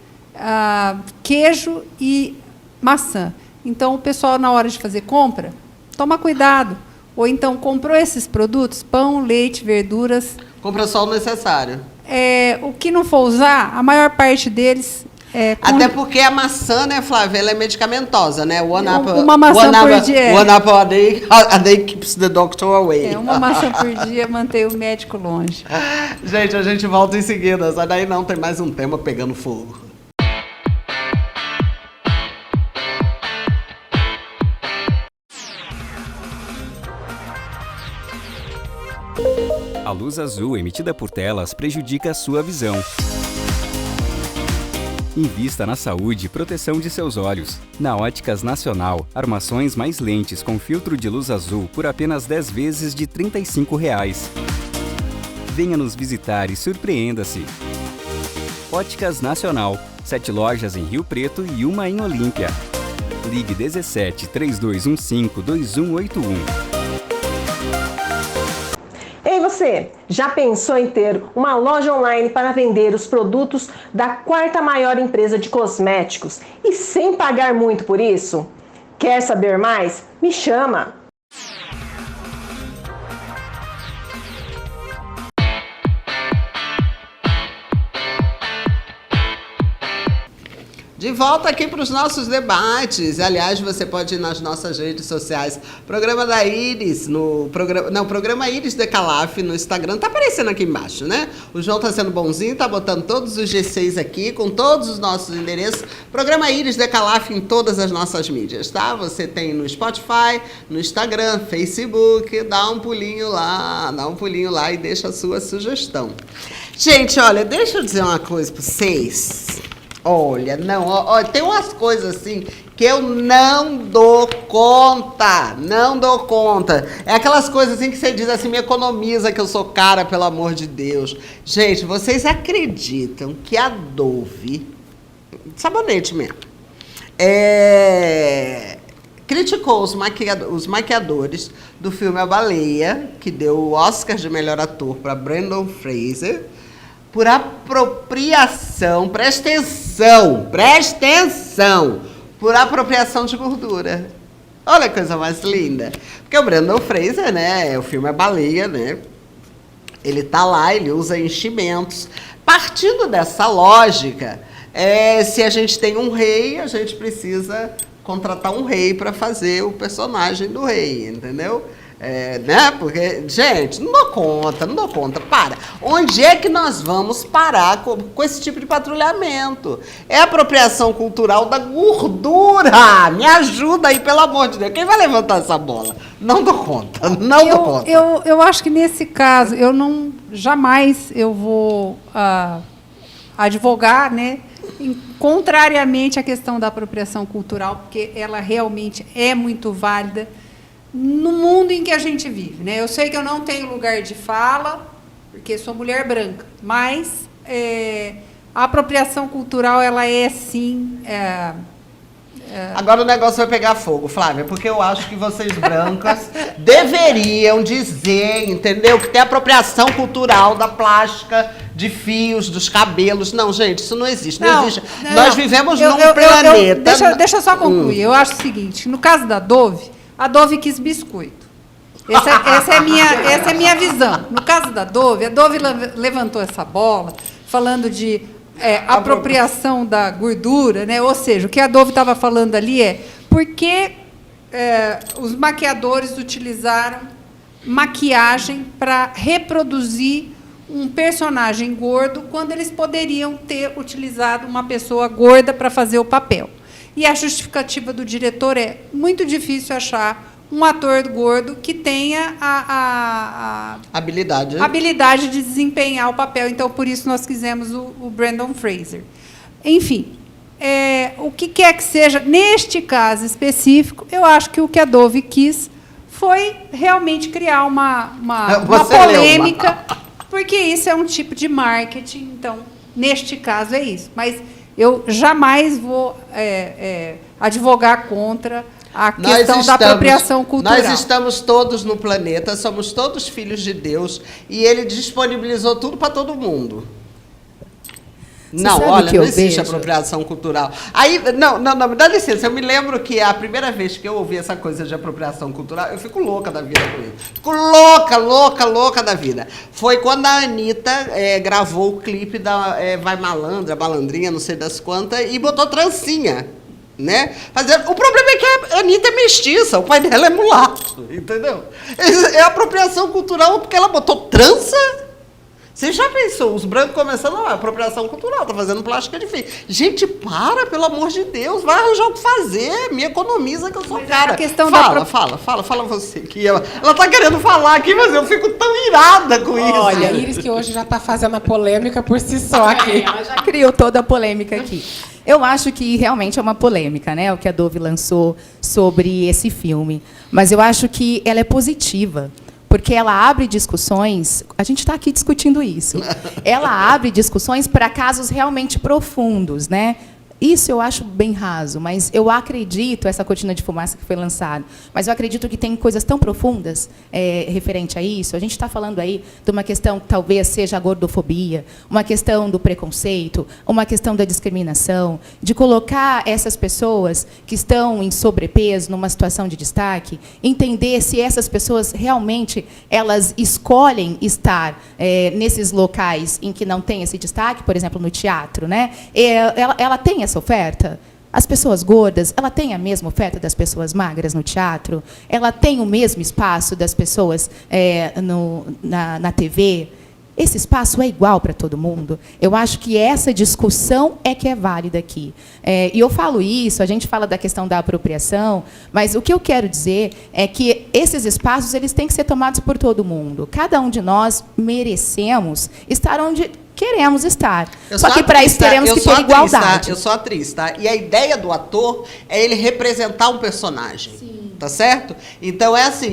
queijo e maçã. Então, o pessoal, na hora de fazer compra, toma cuidado. Ou então, comprou esses produtos, pão, leite, verduras... Compra só o necessário. O que não for usar, a maior parte deles... Até porque a maçã, né, Flávia, ela é medicamentosa, né? Uma maçã por dia. One apple a day keeps the doctor away. Uma maçã por dia mantém o médico longe. Gente, a gente volta em seguida. Sai daí não, tem mais um tema pegando fogo. A luz azul emitida por telas prejudica a sua visão. Invista na saúde e proteção de seus olhos. Na Óticas Nacional, armações mais lentes com filtro de luz azul por apenas 10 vezes de R$ 35. Venha nos visitar e surpreenda-se. Óticas Nacional, 7 lojas em Rio Preto e uma em Olímpia. Ligue 17 3215 2181. Ei, você, já pensou em ter uma loja online para vender os produtos da 4ª maior empresa de cosméticos e sem pagar muito por isso? Quer saber mais? Me chama! De volta aqui para os nossos debates. Aliás, você pode ir nas nossas redes sociais. Programa da Iris, Programa Iris Decalaf no Instagram. Tá aparecendo aqui embaixo, né? O João tá sendo bonzinho, tá botando todos os G6 aqui, com todos os nossos endereços. Programa Iris Decalaf em todas as nossas mídias, tá? Você tem no Spotify, no Instagram, Facebook. Dá um pulinho lá e deixa a sua sugestão. Gente, olha, deixa eu dizer uma coisa para vocês. Olha, tem umas coisas assim que eu não dou conta. É aquelas coisas assim que você diz assim, me economiza que eu sou cara, pelo amor de Deus. Gente, vocês acreditam que a Dove, sabonete mesmo, criticou os maquiadores do filme A Baleia, que deu o Oscar de melhor ator para Brendan Fraser, por apropriação, presta atenção, por apropriação de gordura. Olha que coisa mais linda. Porque o Brendan Fraser, né, o filme A Baleia, né, ele tá lá, ele usa enchimentos. Partindo dessa lógica, se a gente tem um rei, a gente precisa contratar um rei para fazer o personagem do rei, entendeu? Né? Porque, gente, não dou conta, para. Onde é que nós vamos parar com esse tipo de patrulhamento? É apropriação cultural da gordura. Me ajuda aí, pelo amor de Deus. Quem vai levantar essa bola? Não dou conta. Eu acho que nesse caso, jamais eu vou advogar, né? Contrariamente à questão da apropriação cultural, porque ela realmente é muito válida no mundo em que a gente vive, né? Eu sei que eu não tenho lugar de fala, porque sou mulher branca, mas a apropriação cultural, ela é, sim, Agora o negócio vai pegar fogo, Flávia, porque eu acho que vocês brancas deveriam dizer, entendeu? Que tem apropriação cultural da plástica, de fios, dos cabelos. Não, gente, isso não existe. Não existe. Nós vivemos num planeta... Deixa eu só concluir. Eu acho o seguinte, no caso da Dove, a Dove quis biscoito. Essa é a minha visão. No caso da Dove, a Dove levantou essa bola falando de apropriação da gordura, né? Ou seja, o que a Dove estava falando ali por que os maquiadores utilizaram maquiagem para reproduzir um personagem gordo quando eles poderiam ter utilizado uma pessoa gorda para fazer o papel. E a justificativa do diretor é muito difícil achar um ator gordo que tenha a habilidade de desempenhar o papel. Então, por isso, nós quisemos o Brendan Fraser. Enfim, o que quer que seja, neste caso específico, eu acho que o que a Dove quis foi realmente criar uma polêmica, porque isso é um tipo de marketing. Então, neste caso, é isso. Mas eu jamais vou advogar contra a questão da apropriação cultural. Nós estamos todos no planeta, somos todos filhos de Deus, e ele disponibilizou tudo para todo mundo. Não existe apropriação cultural. Aí, não, me dá licença, eu me lembro que a primeira vez que eu ouvi essa coisa de apropriação cultural, eu fico louca da vida com isso. Fico louca da vida. Foi quando a Anitta gravou o clipe da Vai Malandra, Malandrinha, não sei das quantas, e botou trancinha. Né? O problema é que a Anitta é mestiça, o pai dela é mulato, entendeu? É apropriação cultural porque ela botou trança. Você já pensou? Os brancos começando a apropriação cultural, tá fazendo plástica de fio. Gente, pelo amor de Deus, vai arranjar o que fazer, me economiza que eu sou cara. Fala você. Que ela tá querendo falar aqui, mas eu fico tão irada com isso. Olha, Iris que hoje já tá fazendo a polêmica por si só aqui. Ela já criou toda a polêmica aqui. Eu acho que realmente é uma polêmica, né, o que a Dove lançou sobre esse filme. Mas eu acho que ela é positiva, porque ela abre discussões. A gente está aqui discutindo isso. Ela abre discussões para casos realmente profundos, né? Isso eu acho bem raso, mas eu acredito, essa cortina de fumaça que foi lançada, mas eu acredito que tem coisas tão profundas referente a isso. A gente está falando aí de uma questão que talvez seja a gordofobia, uma questão do preconceito, uma questão da discriminação, de colocar essas pessoas que estão em sobrepeso numa situação de destaque, entender se essas pessoas realmente elas escolhem estar nesses locais em que não tem esse destaque, por exemplo, no teatro, né? Ela tem essa oferta? As pessoas gordas, ela tem a mesma oferta das pessoas magras no teatro? Ela tem o mesmo espaço das pessoas na TV? Esse espaço é igual para todo mundo? Eu acho que essa discussão é que é válida aqui. E eu falo isso, a gente fala da questão da apropriação, mas o que eu quero dizer é que esses espaços eles têm que ser tomados por todo mundo. Cada um de nós merecemos estar onde queremos estar. Só que para isso teremos que ter igualdade. Eu sou atriz, tá? E a ideia do ator é ele representar um personagem. Sim. Tá certo? Então é assim,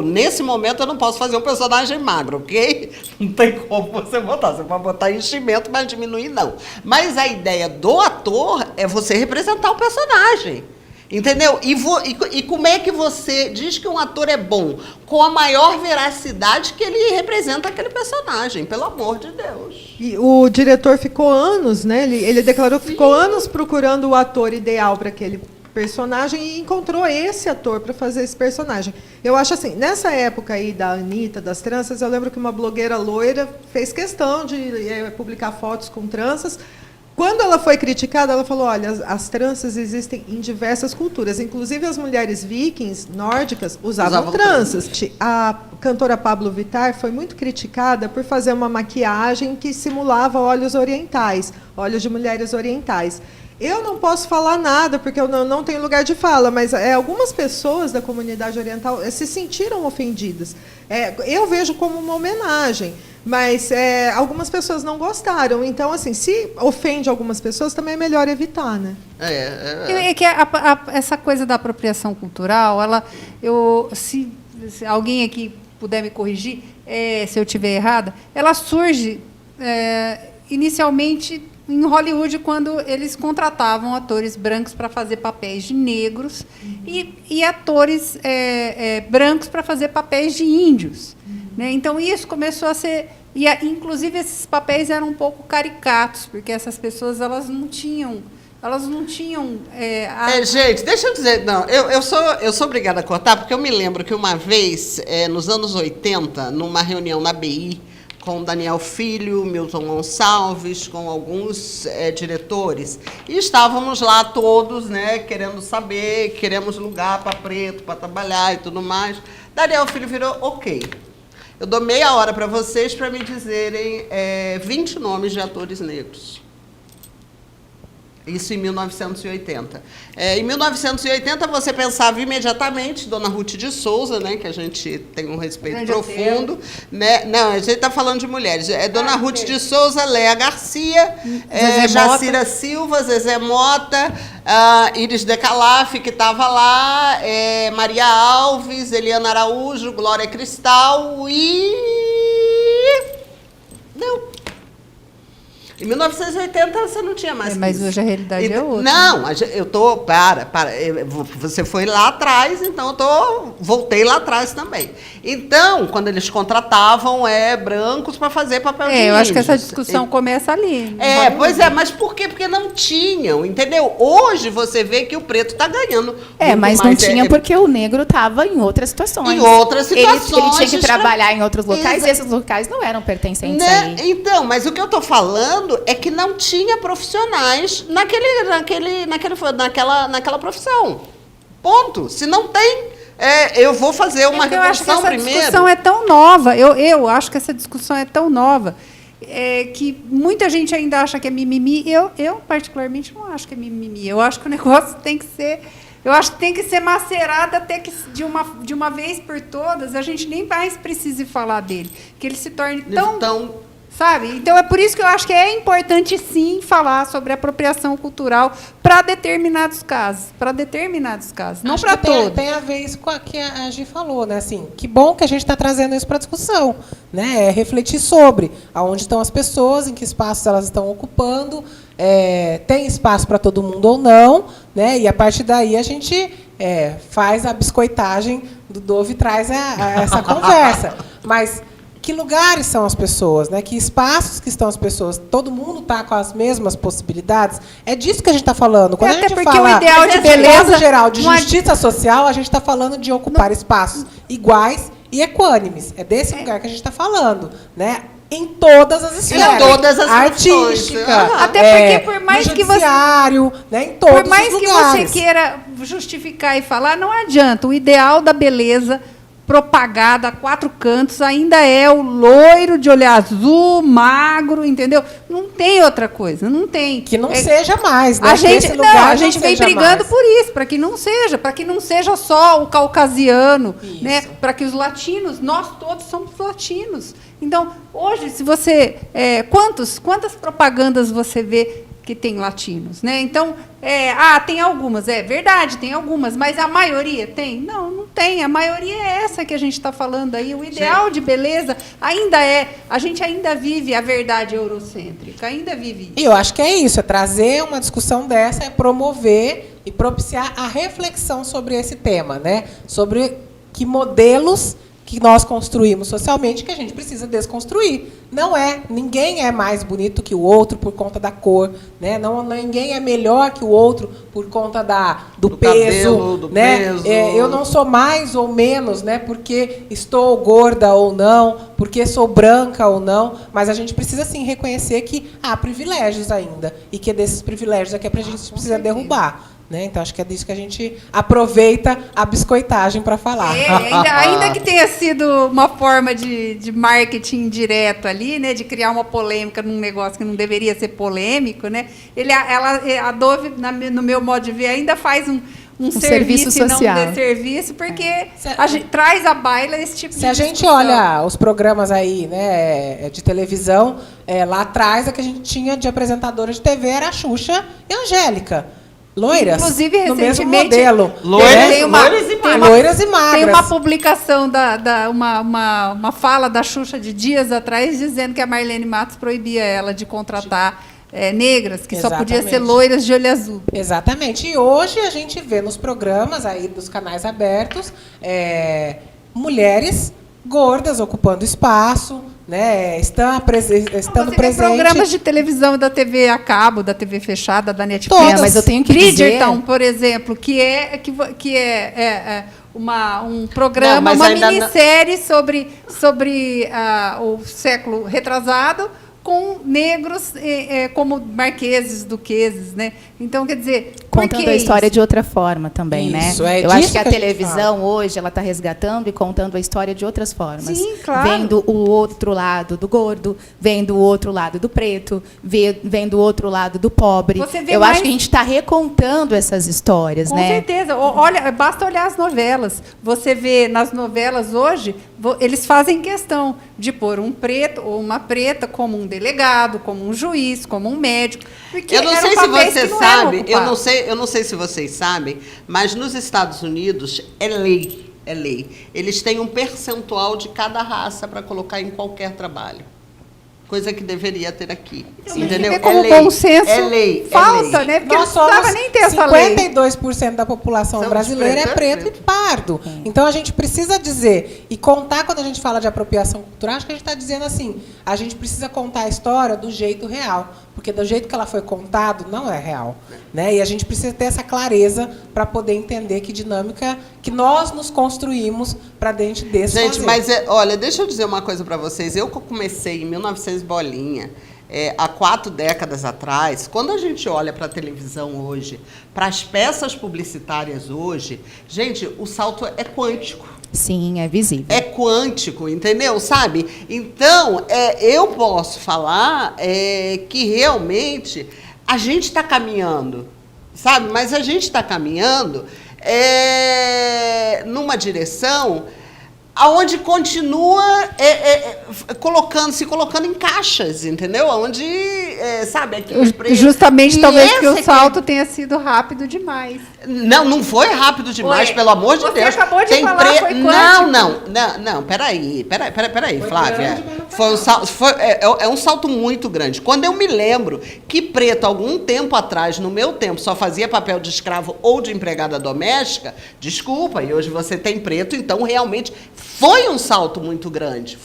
nesse momento eu não posso fazer um personagem magro, ok? Não tem como você botar. Você pode botar enchimento, mas diminuir não. Mas a ideia do ator é você representar o personagem. Entendeu? E como é que você diz que um ator é bom? Com a maior veracidade que ele representa aquele personagem, pelo amor de Deus. E o diretor ficou anos, né? Ele declarou que ficou anos procurando o ator ideal para aquele personagem e encontrou esse ator para fazer esse personagem. Eu acho assim, nessa época aí da Anitta, das tranças, eu lembro que uma blogueira loira fez questão de publicar fotos com tranças. Quando ela foi criticada, ela falou, olha, as tranças existem em diversas culturas, inclusive as mulheres vikings, nórdicas, usavam tranças. A cantora Pablo Vittar foi muito criticada por fazer uma maquiagem que simulava olhos orientais, olhos de mulheres orientais. Eu não posso falar nada, porque eu não tenho lugar de fala, mas algumas pessoas da comunidade oriental se sentiram ofendidas. Eu vejo como uma homenagem, mas algumas pessoas não gostaram. Então, assim, se ofende algumas pessoas, também é melhor evitar, né? É que essa coisa da apropriação cultural, se alguém aqui puder me corrigir, se eu estiver errada, ela surge inicialmente em Hollywood, quando eles contratavam atores brancos para fazer papéis de negros e atores brancos para fazer papéis de índios. Né? Então, isso começou a ser... inclusive, esses papéis eram um pouco caricatos, porque essas pessoas elas não tinham... Gente, deixa eu dizer, não, eu sou obrigada a cortar, porque eu me lembro que uma vez, nos anos 80, numa reunião na BI, com Daniel Filho, Milton Gonçalves, com alguns diretores, e estávamos lá todos, né, querendo saber, queremos lugar para preto, para trabalhar e tudo mais. Daniel Filho virou, ok, eu dou meia hora para vocês para me dizerem 20 nomes de atores negros. Isso em 1980. Em 1980, você pensava imediatamente Dona Ruth de Souza, né, que a gente tem um respeito profundo. Né? Não, a gente está falando de mulheres. Dona Ruth de Souza, Léa Garcia, Jacira Silva, Zezé Mota, Iris Decalaf, que estava lá, Maria Alves, Eliana Araújo, Glória Cristal e... Não. Em 1980 você não tinha mais. Mas hoje a realidade é outra. Não, eu tô. Para. Você foi lá atrás, então voltei lá atrás também. Então, quando eles contratavam brancos para fazer papel de eu acho que essa índios. discussão começa ali. Pois é, mas por quê? Porque não tinham, entendeu? Hoje você vê que o preto está ganhando. Mas não tinha porque o negro estava em outras situações. Em outras situações. Ele tinha que trabalhar em outros locais e esses locais não eram pertencentes a ele. Então, mas o que eu estou falando é que não tinha profissionais naquela profissão. Ponto. Se não tem, eu vou fazer uma revolução primeiro. Essa discussão é tão nova. Eu acho que essa discussão é tão nova que muita gente ainda acha que é mimimi. Eu particularmente não acho que é mimimi. Eu acho que o negócio tem que ser... Eu acho que tem que ser macerado até que, de uma vez por todas, a gente nem mais precise falar dele. Que ele se torne tão sabe? Então, é por isso que eu acho que é importante, sim, falar sobre apropriação cultural para determinados casos. Não para todos. Tem a ver isso com o que a Gi falou, né? Assim, que bom que a gente está trazendo isso para a discussão. Né? Refletir sobre aonde estão as pessoas, em que espaços elas estão ocupando, tem espaço para todo mundo ou não, né? E, a partir daí, a gente faz a biscoitagem do Dove e traz essa conversa. Mas... que lugares são as pessoas, né? Que espaços que estão as pessoas? Todo mundo está com as mesmas possibilidades? É disso que a gente está falando. Quando a gente fala, o ideal de beleza geral, de justiça social, a gente está falando de ocupar espaços iguais e equânimes. É desse lugar que a gente está falando, né? Em todas as esferas. Em todas as artística. Até porque, por mais que você... né? Em todos por mais os que lugares. você queira justificar e falar, não adianta. O ideal da beleza... propagada a 4 cantos, ainda é o loiro de olho azul, magro, entendeu? Não tem outra coisa, não tem. Que não seja mais, né? A gente vem brigando por isso, para que não seja só o caucasiano, né? Para que os latinos, nós todos somos latinos. Então, hoje, se você... quantas propagandas você vê que tem latinos, né? Então, tem algumas, verdade, tem algumas, mas a maioria tem? Não tem. A maioria é essa que a gente está falando aí. O ideal de beleza ainda a gente ainda vive a verdade eurocêntrica, ainda vive isso. E eu acho que é isso, trazer uma discussão dessa, promover e propiciar a reflexão sobre esse tema, né? Sobre que modelos que nós construímos socialmente que a gente precisa desconstruir. Ninguém é mais bonito que o outro por conta da cor, né? Ninguém é melhor que o outro por conta do peso, do né? peso. Eu não sou mais ou menos, né? Porque estou gorda ou não, porque sou branca ou não, mas a gente precisa sim reconhecer que há privilégios ainda e que desses privilégios aqui a gente precisa derrubar. Né? Então, acho que é disso que a gente aproveita a biscoitagem para falar. Ainda que tenha sido uma forma de marketing direto ali, né? De criar uma polêmica num negócio que não deveria ser polêmico, né? A Dove, no meu modo de ver, ainda faz um serviço social. Não desserviço, porque a gente traz à baila esse tipo de discussão. Se a gente olha os programas aí, né, de televisão, lá atrás, o que a gente tinha de apresentadora de TV era a Xuxa e a Angélica. Loiras, inclusive, no mesmo modelo. Loiras e magras. Tem uma publicação, uma fala da Xuxa de dias atrás, dizendo que a Marlene Matos proibia ela de contratar negras, que só podia ser Exatamente. loiras de olho azul. Exatamente. E hoje a gente vê nos programas aí dos canais abertos mulheres gordas ocupando espaço, né? Estando presente. Programas de televisão da TV a cabo, da TV fechada, da Netflix. Todas. Mas eu tenho que Bridgerton, dizer... por exemplo, que é um programa, Não, mas uma ainda minissérie sobre o século retrasado, com negros como marqueses, duqueses, né? Então, quer dizer, Contando a história de outra forma também, Isso, né? é Eu acho disso que a que a gente televisão hoje, ela está resgatando e contando a história de outras formas. Sim, claro. Vendo o outro lado do gordo, vendo o outro lado do preto, vendo o outro lado do pobre. Eu acho que a gente está recontando essas histórias, Com né? certeza. Olha, basta olhar as novelas. Você vê nas novelas hoje, eles fazem questão de pôr um preto ou uma preta como um delegado, como um juiz, como um médico. Porque Eu não eram sei se papéis você que não eram sabe, ocupados. eu não sei se vocês sabem, mas nos Estados Unidos é lei. Eles têm um percentual de cada raça para colocar em qualquer trabalho. Coisa que deveria ter aqui. Entendeu? Como bom senso é lei. falta, né? Porque Nós não precisava somos nem ter essa lei. 52% da população Somos brasileira é preto e pardo. Então, a gente precisa dizer, e contar quando a gente fala de apropriação cultural, acho que a gente está dizendo assim, a gente precisa contar a história do jeito real, porque do jeito que ela foi contado, não é real. Né? E a gente precisa ter essa clareza para poder entender que dinâmica que nós nos construímos para dentro desse Gente, fazer. mas olha, deixa eu dizer uma coisa para vocês. Eu comecei em 1900 bolinha, há 4 décadas atrás. Quando a gente olha para a televisão hoje, para as peças publicitárias hoje, gente, o salto é quântico. Sim, é visível. É quântico, entendeu? Sabe? Então, eu posso falar que realmente a gente está caminhando, sabe? Mas a gente está caminhando numa direção aonde continua se colocando em caixas, entendeu? Aonde, sabe, aqui Justamente, e talvez, porque esse o salto tenha sido rápido demais. Não foi rápido demais, Foi. pelo amor de Você Deus. acabou de falar, foi quântico. Não, peraí, Flávia. É um salto muito grande. Quando eu me lembro que preto, algum tempo atrás, no meu tempo, só fazia papel de escravo ou de empregada doméstica, desculpa, e hoje você tem preto, então realmente foi um salto muito grande.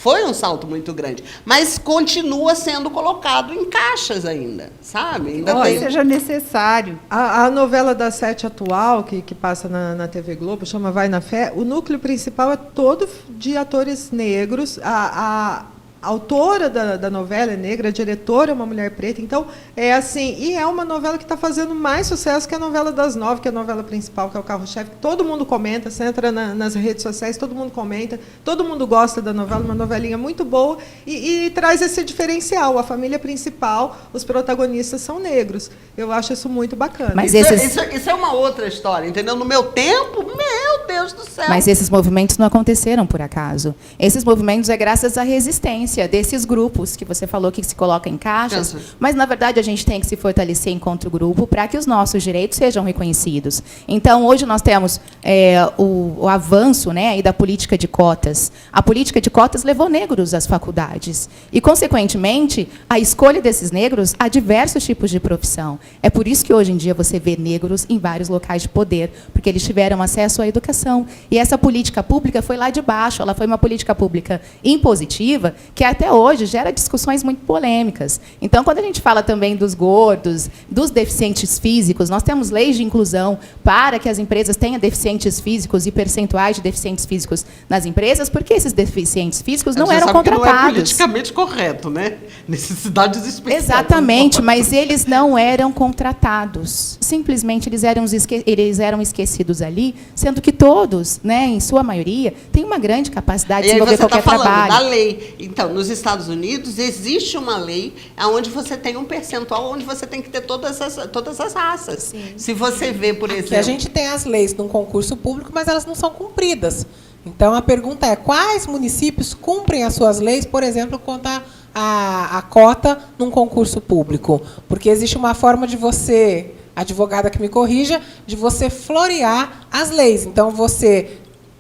Mas continua sendo colocado em caixas ainda, sabe? Ainda tem... seja necessário. A novela das 7 atual, que passa na TV Globo, chama Vai na Fé, o núcleo principal é todo de atores negros. A autora da novela é negra, a diretora é uma mulher preta. Então, é assim, e é uma novela que está fazendo mais sucesso que a novela das 9, que é a novela principal, que é o Carro-Chefe. Todo mundo comenta, você entra nas redes sociais, todo mundo comenta, todo mundo gosta da novela, uma novelinha muito boa, e traz esse diferencial. A família principal, os protagonistas são negros. Eu acho isso muito bacana. Mas isso é uma outra história, entendeu? No meu tempo, meu Deus do céu. Mas esses movimentos não aconteceram por acaso. Esses movimentos é graças à resistência desses grupos que você falou que se coloca em caixas, mas, na verdade, a gente tem que se fortalecer enquanto grupo para que os nossos direitos sejam reconhecidos. Então, hoje nós temos o avanço, né, aí da política de cotas. A política de cotas levou negros às faculdades. E, consequentemente, a escolha desses negros a diversos tipos de profissão. É por isso que, hoje em dia, você vê negros em vários locais de poder, porque eles tiveram acesso à educação. E essa política pública foi lá de baixo, ela foi uma política pública impositiva, que até hoje gera discussões muito polêmicas. Então, quando a gente fala também dos gordos, dos deficientes físicos, nós temos leis de inclusão para que as empresas tenham deficientes físicos e percentuais de deficientes físicos nas empresas, porque esses deficientes físicos não eram contratados. Não é politicamente correto, né? Necessidades especiais. Exatamente, mas eles não eram contratados. Simplesmente eles eram esquecidos ali, sendo que todos, né, em sua maioria, têm uma grande capacidade de desenvolver qualquer trabalho. Da lei. Então, nos Estados Unidos, existe uma lei onde você tem um percentual, onde você tem que ter todas as raças. Sim. Se você vê, por exemplo... Aqui a gente tem as leis num concurso público, mas elas não são cumpridas. Então, a pergunta é, quais municípios cumprem as suas leis, por exemplo, quanto a cota num concurso público? Porque existe uma forma de você, advogada que me corrija, de você florear as leis. Então, você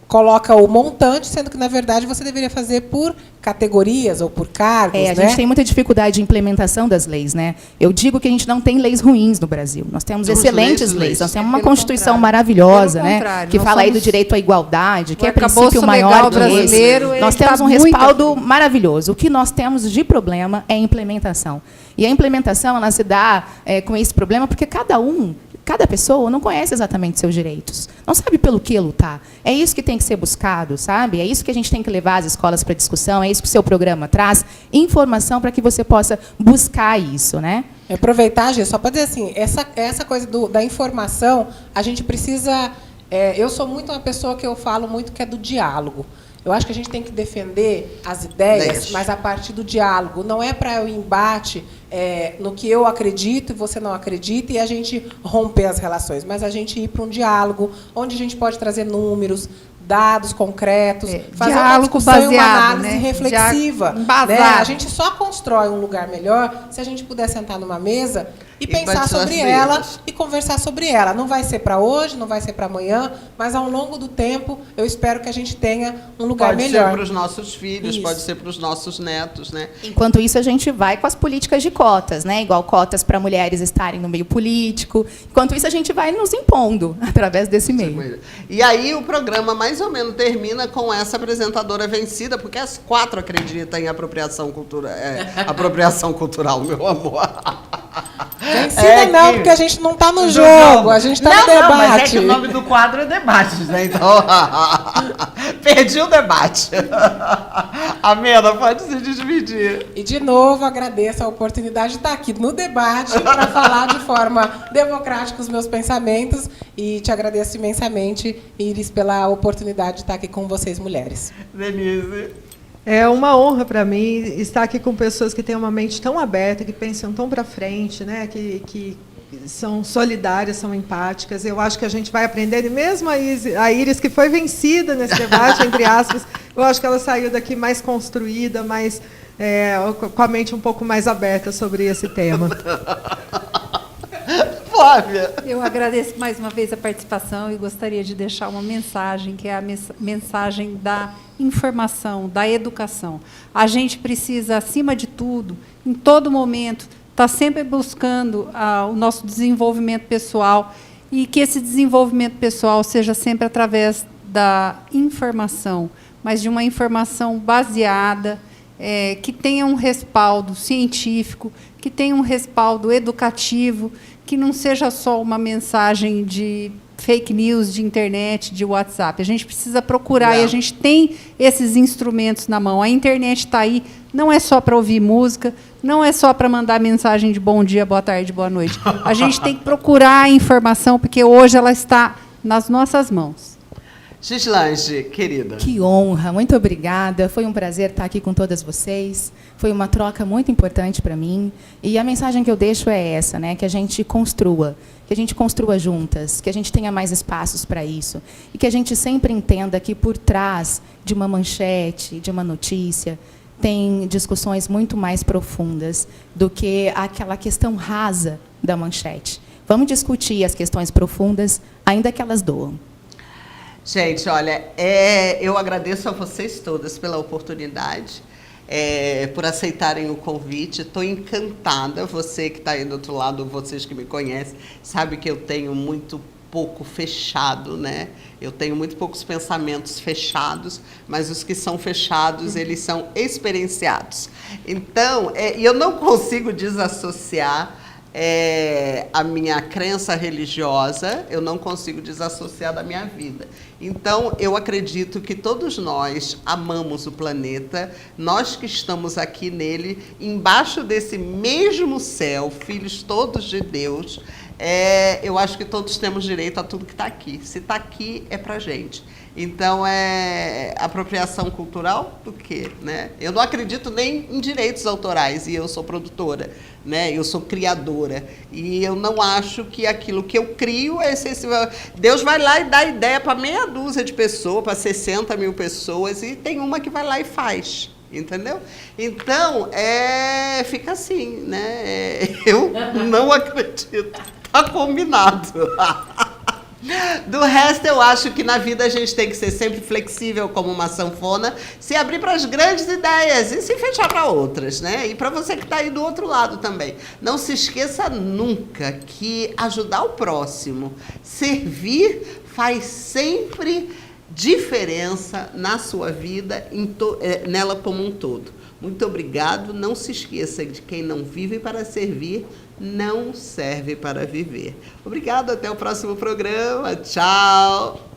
coloca o montante, sendo que, na verdade, você deveria fazer por categorias ou por cargos, A gente tem muita dificuldade de implementação das leis, né? Eu digo que a gente não tem leis ruins no Brasil. Nós temos excelentes leis. Nós temos uma Constituição maravilhosa, né? Que fala aí do direito à igualdade, que é princípio maior brasileiro. Nós temos um respaldo maravilhoso. O que nós temos de problema é a implementação. E a implementação, ela se dá com esse problema porque cada pessoa não conhece exatamente seus direitos, não sabe pelo que lutar. É isso que tem que ser buscado, sabe? É isso que a gente tem que levar as escolas para discussão, é isso que o seu programa traz, informação para que você possa buscar isso, né? Aproveitar, Gê, só para dizer assim, essa coisa da informação, a gente precisa... eu sou muito uma pessoa que eu falo muito que é do diálogo. Eu acho que a gente tem que defender as ideias, mas a partir do diálogo. Não é para o embate no que eu acredito e você não acredita e a gente romper as relações, mas a gente ir para um diálogo onde a gente pode trazer números, dados concretos, fazer uma discussão e uma análise reflexiva. Né? A gente só constrói um lugar melhor se a gente puder sentar numa mesa e pensar sobre ela e conversar sobre ela. Não vai ser para hoje, não vai ser para amanhã, mas ao longo do tempo eu espero que a gente tenha um lugar melhor. Pode ser para os nossos filhos, pode ser para os nossos netos, né? Enquanto isso, a gente vai com as políticas de cotas, né? Igual cotas para mulheres estarem no meio político. Enquanto isso, a gente vai nos impondo através desse meio. E aí o programa mais ou menos termina com essa apresentadora vencida, porque as 4 acreditam em apropriação cultural, meu amor. Vencida não, porque a gente não está no jogo, a gente está no debate. Mas é que o nome do quadro é debates, né? Então, perdi o debate. Amanda, pode se despedir. E, de novo, agradeço a oportunidade de estar aqui no debate para falar de forma democrática os meus pensamentos e te agradeço imensamente, Iris, pela oportunidade de estar aqui com vocês, mulheres. Denise. É uma honra para mim estar aqui com pessoas que têm uma mente tão aberta, que pensam tão para frente, né? Que são solidárias, são empáticas. Eu acho que a gente vai aprender, e mesmo a Iris, que foi vencida nesse debate, entre aspas, eu acho que ela saiu daqui mais construída, mais, com a mente um pouco mais aberta sobre esse tema. Flávia. Eu agradeço mais uma vez a participação e gostaria de deixar uma mensagem, que é a mensagem da informação, da educação. A gente precisa, acima de tudo, em todo momento, estar sempre buscando o nosso desenvolvimento pessoal e que esse desenvolvimento pessoal seja sempre através da informação, mas de uma informação baseada, que tenha um respaldo científico, que tenha um respaldo educativo, que não seja só uma mensagem de fake news, de internet, de WhatsApp. A gente precisa procurar, e a gente tem esses instrumentos na mão. A internet está aí, não é só para ouvir música, não é só para mandar mensagem de bom dia, boa tarde, boa noite. A gente tem que procurar a informação, porque hoje ela está nas nossas mãos. Gislange, querida. Que honra, muito obrigada. Foi um prazer estar aqui com todas vocês. Foi uma troca muito importante para mim. E a mensagem que eu deixo é essa, né? Que a gente construa juntas, que a gente tenha mais espaços para isso. E que a gente sempre entenda que por trás de uma manchete, de uma notícia, tem discussões muito mais profundas do que aquela questão rasa da manchete. Vamos discutir as questões profundas, ainda que elas doam. Gente, olha, eu agradeço a vocês todas pela oportunidade, por aceitarem o convite. Estou encantada. Você que está aí do outro lado, vocês que me conhecem, sabe que eu tenho muito pouco fechado, né? Eu tenho muito poucos pensamentos fechados, mas os que são fechados, eles são experienciados. Então, eu não consigo desassociar a minha crença religiosa, eu não consigo desassociar da minha vida. Então, eu acredito que todos nós amamos o planeta, nós que estamos aqui nele, embaixo desse mesmo céu, filhos todos de Deus, eu acho que todos temos direito a tudo que está aqui. Se está aqui, é para a gente. Então, apropriação cultural do quê? Né? Eu não acredito nem em direitos autorais, e eu sou produtora, né? Eu sou criadora. E eu não acho que aquilo que eu crio é excessivo. Deus vai lá e dá ideia para meia dúzia de pessoas, para 60 mil pessoas, e tem uma que vai lá e faz. Entendeu? Então, fica assim, né? Eu não acredito. Tá combinado. Do resto, eu acho que na vida a gente tem que ser sempre flexível como uma sanfona, se abrir para as grandes ideias e se fechar para outras, né? E para você que está aí do outro lado também. Não se esqueça nunca que ajudar o próximo, servir, faz sempre diferença na sua vida, nela como um todo. Muito obrigado. Não se esqueça de quem não vive para servir, não serve para viver. Obrigado, até o próximo programa. Tchau!